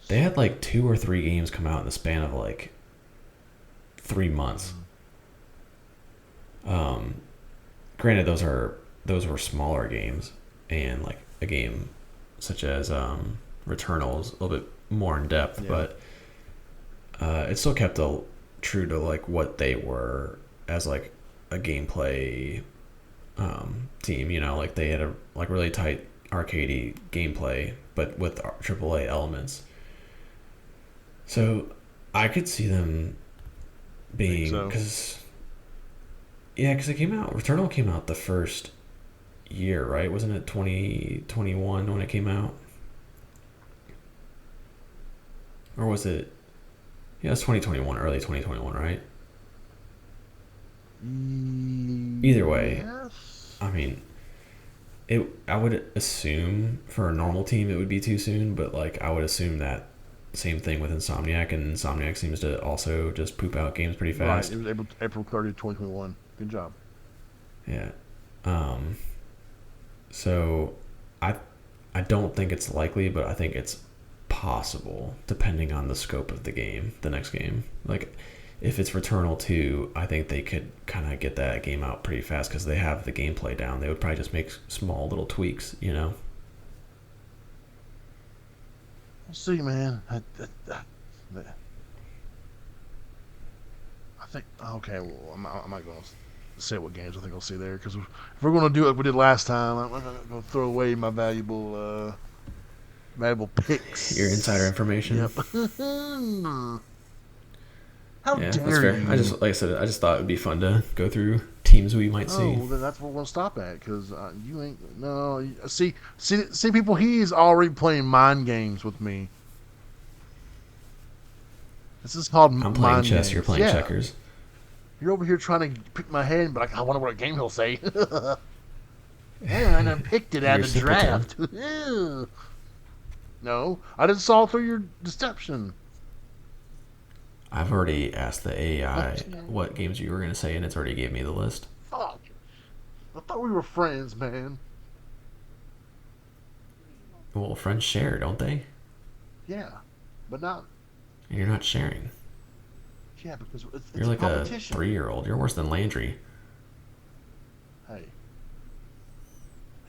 They balls. had like 2 or 3 games come out in the span of like 3 months. Mm. Um, Granted, those were smaller games, and like a game such as Returnal is a little bit more in depth, Yeah. but it still kept true to like what they were as like a gameplay team. You know, like they had a like really tight arcadey gameplay, but with AAA elements. So I could see them Think being so. because yeah, because it came out. Returnal came out the first year, right? Wasn't it 2021 when it came out, or was it? Yeah, it's 2021, early 2021, right? Either way, Yes. I mean, it. I would assume for a normal team it would be too soon, but like I would assume that same thing with Insomniac, and Insomniac seems to also just poop out games pretty Right. fast. It was April 30th, 2021. Good job. Yeah. Um, So, I I don't think it's likely, but I think it's possible, depending on the scope of the game, the next game. Like, if it's Returnal 2, I think they could kind of get that game out pretty fast because they have the gameplay down. They would probably just make small little tweaks, you know? We'll see, man. I think okay. Well, I'm not going to say what games I think I'll see there because if we're going to do it like we did last time, I'm not going to throw away my valuable Your insider picks. information. Yep. How Yeah, that's dare fair. you? Like I said, I just thought it'd be fun to go through teams we might Oh, see. well, then that's what we're gonna stop at because you ain't no. See, people. He's already playing mind games with me. This is called I'm playing mind chess. You're games. playing Yeah, checkers. you're over here trying to pick my head, but I wonder what game he'll say. And I picked it out You're of the simpleton. draft. No, I just saw through your deception. I've already asked the Oh, AI what games you were going to say, and it's already gave me the list. fuck! I thought we were friends, man. Well, friends share, don't they? Yeah, but not. And you're not sharing. Yeah, because You're it's a like a competition. 3-year-old. You're worse than Landry. Hey,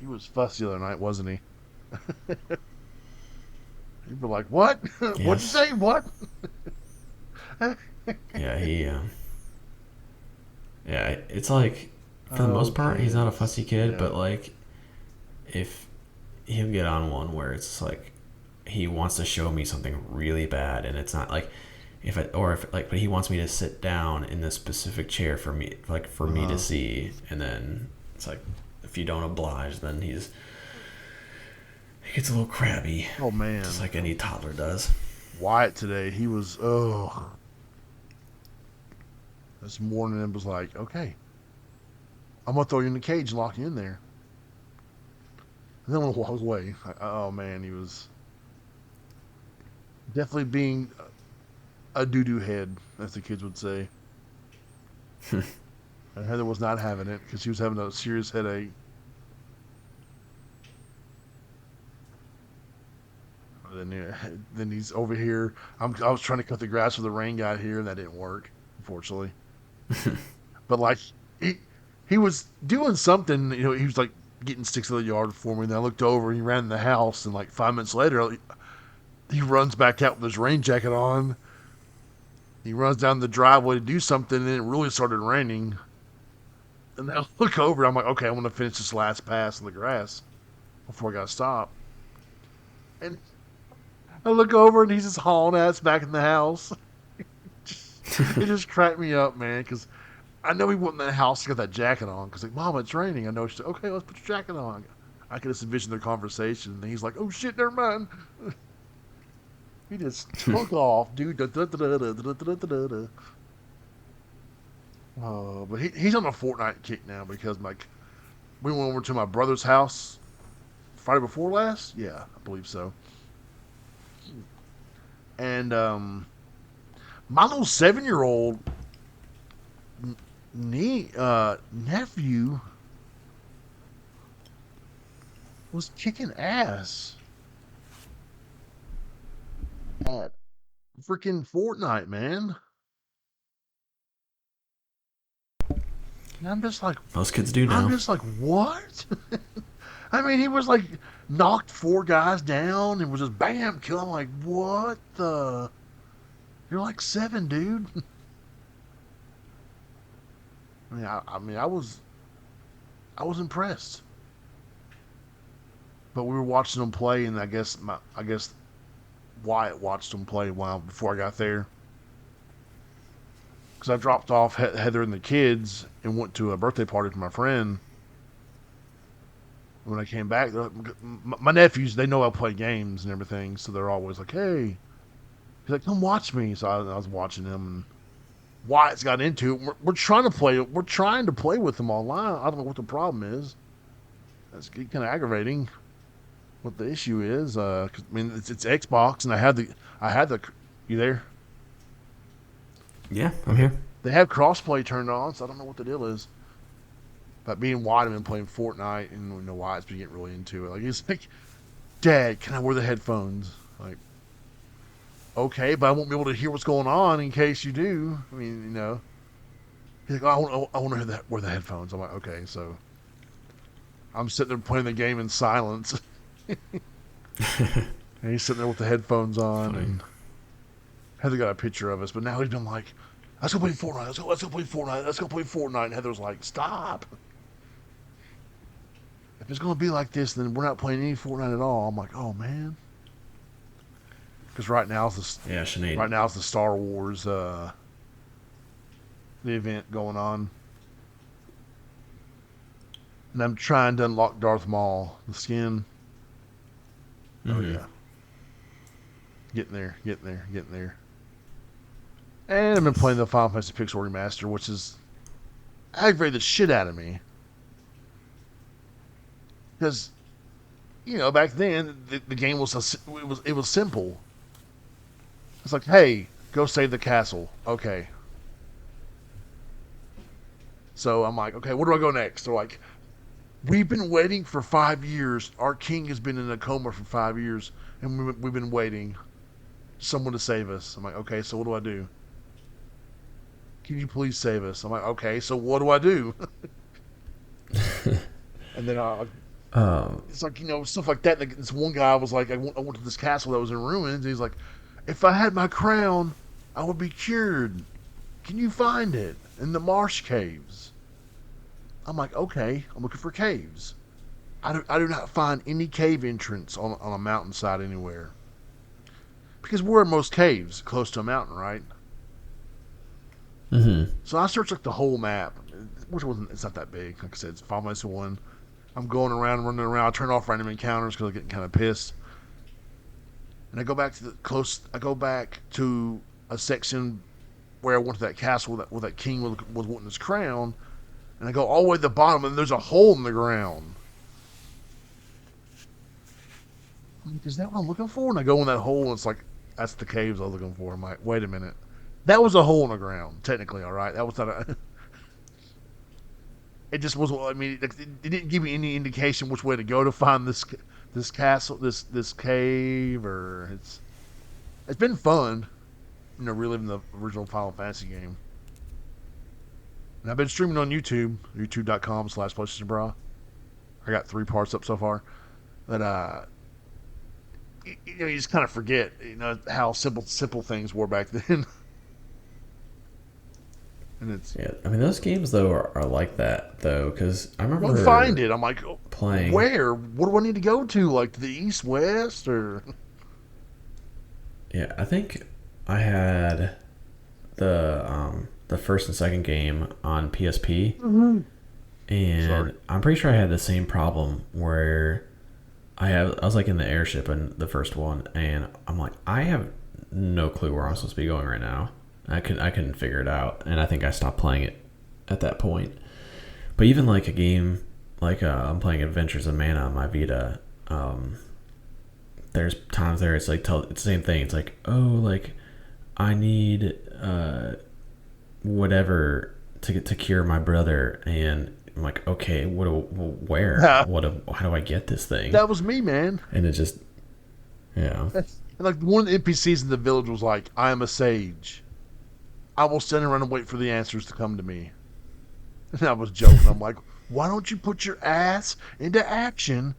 he was fussy the other night, wasn't he? He'd be like, "What? What'd you Yes. say? What?" Yeah, yeah, it's like, for the Oh, most part, he's not a fussy kids. kid, Yeah. but like, if he'll get on one where it's like, he wants to show me something really bad, and it's not like, but he wants me to sit down in this specific chair for me, like, for me to Uh-huh. see, and then it's like, if you don't oblige, then he gets a little crabby, Oh just man, like any toddler does. Wyatt today. He was this morning and was like, "Okay, I'm gonna throw you in the cage and lock you in there." And then I'm gonna walk away. Oh man, he was definitely being a doo doo head, as the kids would say. And Heather was not having it because she was having a serious headache. Then he's over here. I was trying to cut the grass when the rain got here, and that didn't work, unfortunately. But like he he was doing something. He was like getting sticks of the yard for me. And I looked over, and he ran in the house, and like 5 minutes later, he runs back out with his rain jacket on. He runs down the driveway to do something, and it really started raining. And I look over, I'm like, okay, I want to finish this last pass in the grass before I got to stop. And I look over, and he's just hauling ass back in the house. It just cracked me up, man, because I know he went in the house to get that jacket on. Because like, Mom, it's raining. I know. She's like, okay, let's put your jacket on. I could just envision their conversation. And he's like, oh shit, never mind. He just took off, dude. Oh, but he's on a Fortnite kick now because like we went over to my brother's house Friday before last. Yeah, I believe so. And my little 7-year-old nephew was kicking ass at freaking Fortnite, man. And Most kids do I'm now. just like, what? I mean, he was like knocked 4 guys down and was just bam kill. I'm like, what the? You're like 7, dude. I mean, I was impressed. But we were watching them play, and I guess Wyatt watched them play a while before I got there. Because I dropped off Heather and the kids and went to a birthday party for my friend. When I came back, my nephews, they know I play games and everything, so they're always like, hey. He's like, come watch me. So I was watching them, and Wyatt's got into it. We're trying to play. We're trying to play with them online. I don't know what the problem is. That's kind of aggravating. What the issue is? 'Cause, I mean, it's Xbox, and I had the. You there? Yeah, I'm Okay. here. They have crossplay turned on, so I don't know what the deal is. But me and Wyatt have been playing Fortnite, and Wyatt's been getting really into it. Like he's like, "Dad, can I wear the headphones?" Like, okay, but I won't be able to hear what's going on in case you do. I mean, He's like, oh, I want to wear the headphones. I'm like, okay, so I'm sitting there playing the game in silence, and he's sitting there with the headphones on, Funny. and Heather got a picture of us. But now he's been like, "Let's go play Fortnite. Let's go play Fortnite. Let's go play Fortnite." And Heather's like, "Stop! If it's gonna be like this, then we're not playing any Fortnite at all." I'm like, "Oh man," because Yeah, Sinead. right now it's the Star Wars the event going on, and I'm trying to unlock Darth Maul, the skin. Oh Mm-hmm. yeah, getting there. And I've been playing the Final Fantasy Pixel Remaster, which is aggravated the shit out of me because back then the game it was simple. It's like, hey, go save the castle. Okay. So I'm like, okay, where do I go next? They're like, we've been waiting for 5 years. Our king has been in a coma for 5 years, and we've been waiting someone to save us. I'm like, okay, so what do I do? Can you please save us? I'm like, okay, so what do I do? And then um, it's like, stuff like that. Like, this one guy was like, I went to this castle that was in ruins. And he's like, if I had my crown, I would be cured. Can you find it in the marsh caves? I'm like, okay, I'm looking for caves. I do not find any cave entrance on a mountainside anywhere. Because where are most caves? Close to a mountain, right? mm-hmm. So I searched like the whole map, which it's not that big. Like I said, it's 5 minutes to 1. I'm going around, running around. I turn off random encounters because I'm getting kind of pissed. And I go back to a section where I went to that castle where that king was wanting his crown. And I go all the way to the bottom, and there's a hole in the ground. I'm like, is that what I'm looking for? And I go in that hole, and it's like, that's the caves I was looking for. I'm like, wait a minute. That was a hole in the ground, technically, all right? That was not a... It just was. I mean, it didn't give me any indication which way to go to find this castle, this cave, or it's been fun, reliving the original Final Fantasy game. And I've been streaming on YouTube, youtube.com/PlayStation Brah. I got 3 parts up so far. But you just kind of forget, how simple things were back then. And it's Yeah, I mean those games though are like that though, because I I won't remember find it. I'm like, oh, playing. where? What do I need to go to? Like to the east, west, or? Yeah, I think I had the first and second game on PSP, Mm-hmm. and Sorry. I'm pretty sure I had the same problem where I was like in the airship in the first one, and I'm like, I have no clue where I'm supposed to be going right now. I couldn't figure it out, and I think I stopped playing it at that point. But even like a game like I'm playing Adventures of Mana on my Vita, there's times there it's like it's the same thing. It's like, oh, like I need whatever to cure my brother, and I'm like, okay, where how do I get this thing? That was me, man. And it just yeah. And like one of the NPCs in the village was like, "I am a sage. I will stand around and wait for the answers to come to me." And I was joking. I'm like, "Why don't you put your ass into action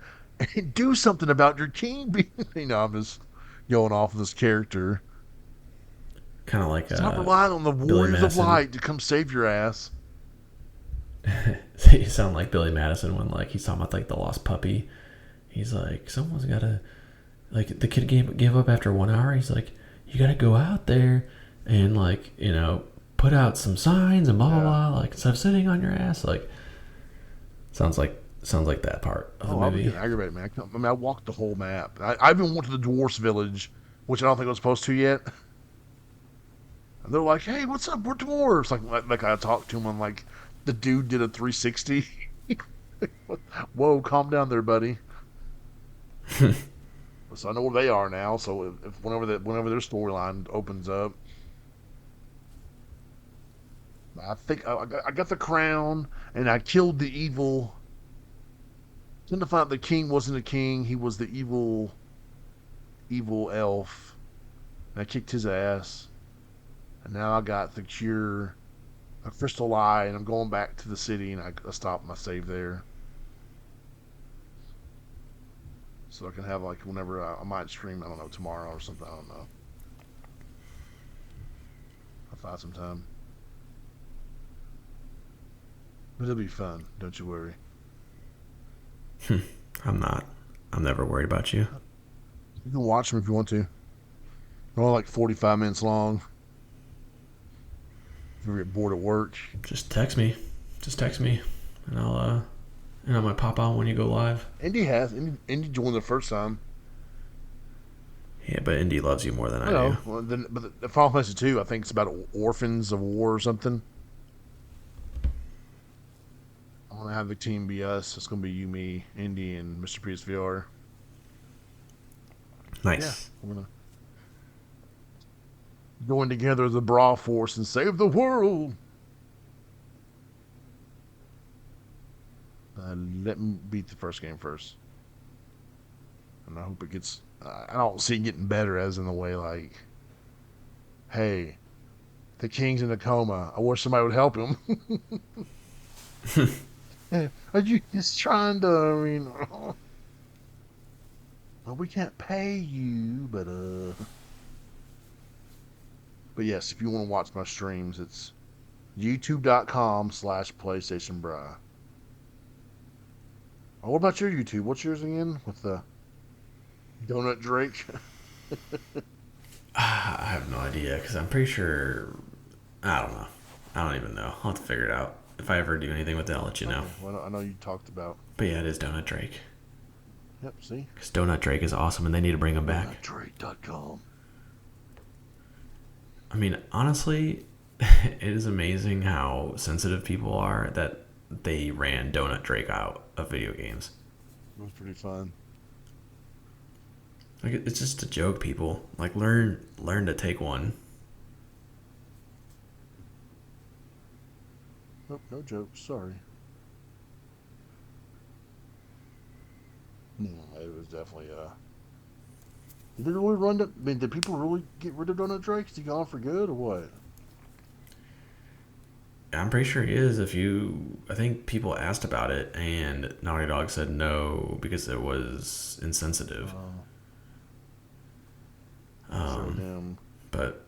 and do something about your king being?" I'm just going off of this character. Kind of like Stop relying on the Billy warriors of Madison. light to come save your ass. You sound like Billy Madison when like he's talking about like the lost puppy. He's like, someone's gotta, like the kid gave up after 1 hour. He's like, you gotta go out there and like put out some signs and blah blah blah. Like instead of sitting on your ass, like sounds like that part of the I was movie. getting aggravated, man. I walked the whole map. I even went to the dwarfs village, which I don't think I was supposed to yet. And they're like, "Hey, what's up? We're dwarves." Like I talked to them, and like the dude did a 360. Whoa, calm down there, buddy. So I know where they are now. So if whenever their storyline opens up, I think I got the crown, and I killed the evil. Then to find out the king wasn't a king; he was the evil elf. And I kicked his ass, and now I got the cure, a crystal eye, and I'm going back to the city, and I stopped my save there, so I can have like whenever I might stream. I don't know, tomorrow or something. I don't know. I'll find some time, but it'll be fun. Don't you worry. I'm not. I'm never worried about you. You can watch them if you want to. They're only like 45 minutes long. If you get bored at work. Just text me. And I might pop on when you go live. Indy joined the first time. Yeah, but Indy loves you more than I know. do. Well, but the Final Fantasy 2, I think it's about orphans of war or something. I want to have the team be us. It's going to be you, me, Indy, and Mr. PSVR. Nice. Yeah, we're going to join together as a Brah force and save the world. Let me beat the first game first. And I hope it gets... I don't see it getting better, as in the way like, hey, the king's in a coma. I wish somebody would help him. Are you just trying to, well, we can't pay you, but yes, if you want to watch my streams, it's youtube.com/PlayStationBrah. Oh, what about your YouTube? What's yours again? With the Donut Drake? I have no idea because I'm pretty sure. I don't know. I don't even know. I'll have to figure it out. If I ever do anything with it, I'll let you know. Well, I know you talked about. But yeah, it is Donut Drake. Yep, see? Because Donut Drake is awesome and they need to bring him back. DonutDrake.com. I mean, honestly, it is amazing how sensitive people are that they ran Donut Drake out of video games. It was pretty fun. Like, it's just a joke, people. Like, learn to take one. Nope, no joke. Sorry. No, it was definitely Did it really run? Did people really get rid of Donut Drake? Is he gone for good or what? I'm pretty sure he is. I think people asked about it, and Naughty Dog said no because it was insensitive. But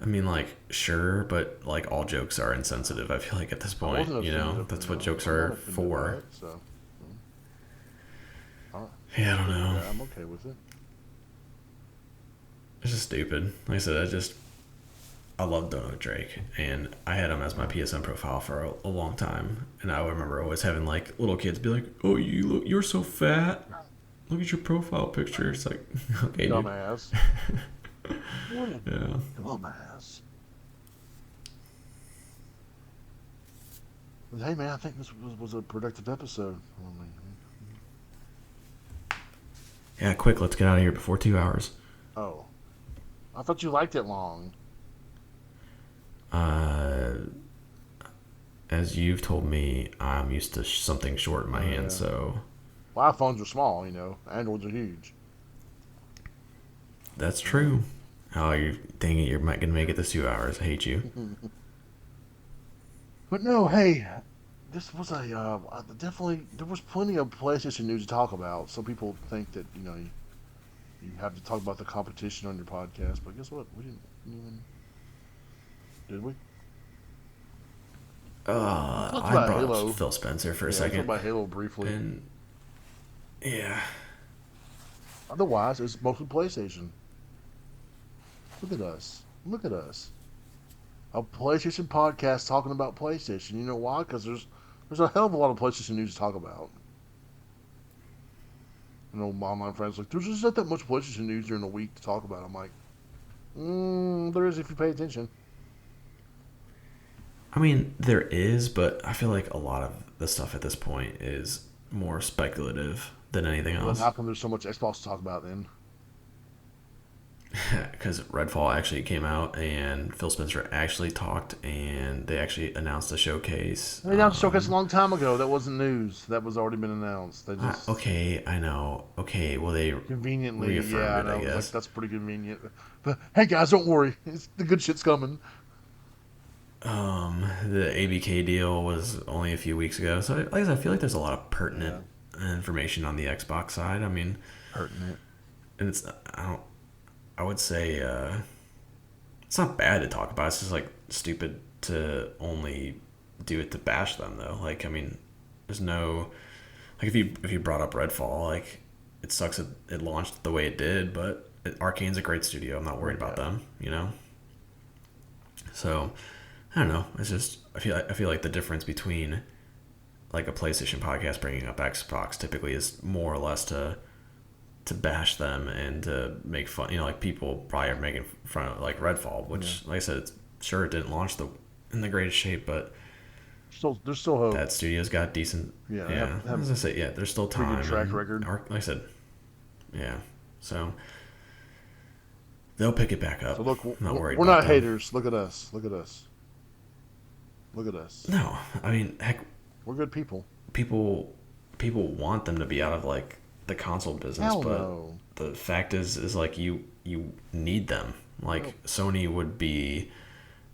I mean, like, sure, but like all jokes are insensitive. I feel like at this point, that's what jokes are for. It, so. Yeah, I don't know. I'm okay with it. It's just stupid. Like I said, I love Donut Drake, and I had him as my PSN profile for a long time. And I remember always having like little kids be like, "Oh, you're so fat. Look at your profile picture." It's like, okay, dumbass. Yeah. Dumbass. But hey, man, I think this was a productive episode. Yeah, quick, let's get out of here before 2 hours. Oh, I thought you liked it long. As you've told me, I'm used to something short in my hand, so... Well, iPhones are small, Androids are huge. That's true. Oh, dang it, you're going to make it this 2 hours. I hate you. But no, hey, this was definitely, there was plenty of PlayStation news to talk about. Some people think that, you have to talk about the competition on your podcast, but guess what? We didn't even... Did we? I brought Halo. Up Phil Spencer for a second. Talk about Halo briefly. And yeah. Otherwise, it's mostly PlayStation. Look at us. Look at us. A PlayStation podcast talking about PlayStation. You know why? Because there's a hell of a lot of PlayStation news to talk about. My online friends like, there's just not that much PlayStation news during the week to talk about. I'm like, there is if you pay attention. I mean, there is, but I feel like a lot of the stuff at this point is more speculative than anything else. How come there's so much Xbox to talk about then? because Redfall actually came out and Phil Spencer actually talked and they actually announced a showcase. They announced Showcase a long time ago. That wasn't news. That was already been announced. They just Okay, I know. Okay, well they conveniently, yeah, I reaffirmed it, I know. It was like guess. that's pretty convenient. But hey, guys, don't worry. The good shit's coming. The ABK deal was only a few weeks ago, so like I said, I feel like there's a lot of pertinent Yeah, information on the Xbox side. I mean, pertinent. and it's I don't I would say it's not bad to talk about. It's just like stupid to only do it to bash them though. Like I mean, there's no like if you brought up Redfall, like it sucks that it launched the way it did, but Arcane's a great studio. I'm not worried about Yeah. them, you know. So I don't know. It's just I feel like the difference between like a PlayStation podcast bringing up Xbox typically is more or less to bash them and to make fun. You know, like people probably are making fun of like Redfall, Yeah. which like I said, sure it didn't launch in the greatest shape, but There's still hope. that studio's got decent. Yeah, they Yeah, have as I say, yeah, there's still pretty good time track and record. like I said, yeah. So they'll pick it back So up. look, I'm not worried we're about not them. haters. Look at us. Look at us. Look at us. No, I mean, heck, We're good people. people people want them to be out of like the console business, Hell but no. the fact is like you need them. Like Nope. Sony would be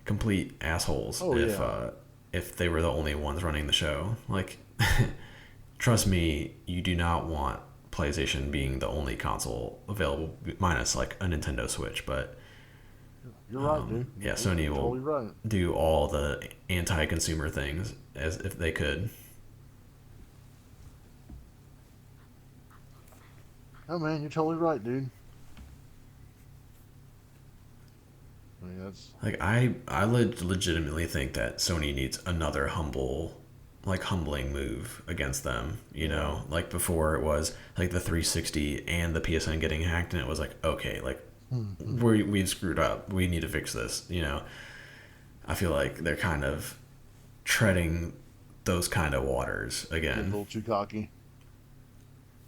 complete assholes Oh yeah. if they were the only ones running the show. Like trust me, you do not want PlayStation being the only console available minus like a Nintendo Switch, but You're right, dude. yeah, Sony You're will totally right. do all the anti-consumer things as if they could. Oh man, you're totally right, dude. I mean, that's Like I legitimately think that Sony needs another humbling move against them. You yeah. know, like before it was like the 360 and the PSN getting hacked, and it was like okay, like we've screwed up. We need to fix this. You know, I feel like they're kind of treading those kind of waters Getting a again. little too cocky.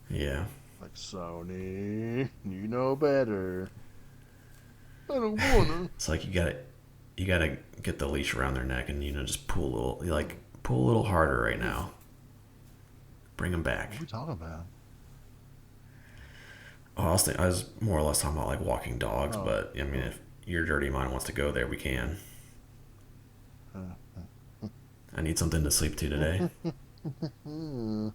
Yeah, Like Sony, you know better. I don't wanna. it's like you gotta get the leash around their neck and just pull a little harder right now. Bring them back. What are we talking about? Oh, I was more or less talking about like walking dogs, Oh. but I mean, if your dirty mind wants to go there, we can. I need something to sleep to today. Hmm.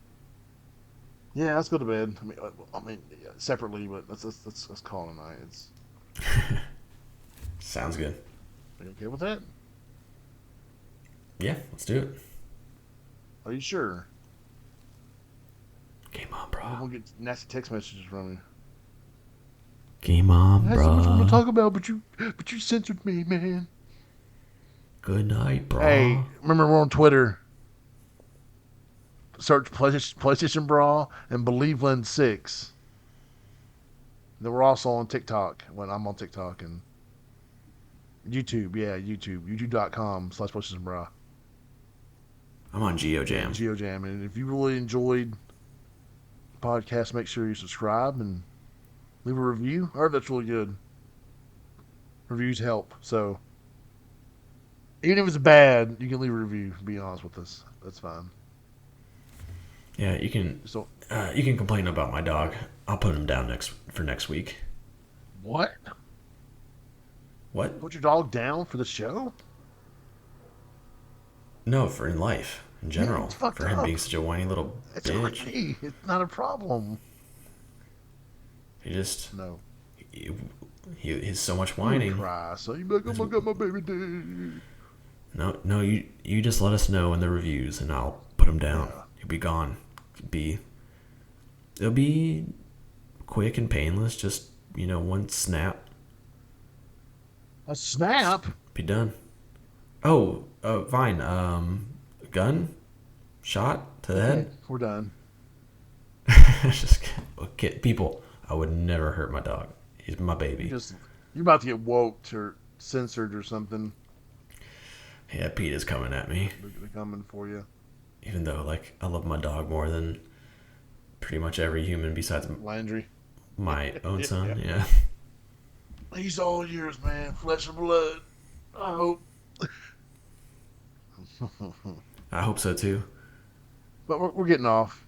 Yeah, let's go to bed. Yeah, separately, but let's call it a night. It's Sounds good. Are you okay with that? Yeah, let's do it. Are you sure? Game on, I don't bro. want to get nasty text messages from you. Game on, I had so much more to bro. talk about, but you censored me, man. Good night, bro. Hey, remember we're on Twitter. Search PlayStation Brawl and Believeland6. Then we're also on TikTok. When I'm on TikTok and YouTube, yeah, YouTube. YouTube.com/PlayStation Brawl. I'm on GeoJam. GeoJam. And if you really enjoyed the podcast, make sure you subscribe and leave a review. I heard that's really good. Reviews help. So even if it's bad, you can leave a review. Be honest with us. That's fine. Yeah, So you can complain about my dog. I'll put him down for next week. what? What? Put your dog down for the show? No, for in life in Yeah, general. it's fucked For him up. being such a whiny little It's bitch. okay. It's not a problem. He just No. he, he's so much You would whining. cry. So you be like, oh my god, my baby dead. No, you just let us know in the reviews, and I'll put him down. Yeah. He'll be gone. It'll be quick and painless. Just one snap, A snap? be done. Oh, Vine. Gun, shot to the Okay, head. we're done. Just okay, people. I would never hurt my dog. He's my baby. You're about to get woked or censored or something. Yeah, Pete is coming at me. They're coming for you. Even though, like, I love my dog more than pretty much every human besides Landry. my own son. Yeah. He's all yours, man. Flesh and blood. I hope. I hope so too. But we're getting off.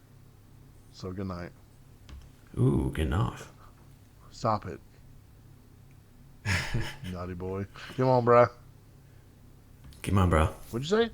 So good night. Ooh, getting off. Stop it. Naughty boy. Come on, bruh. Come on, bro. What'd you say?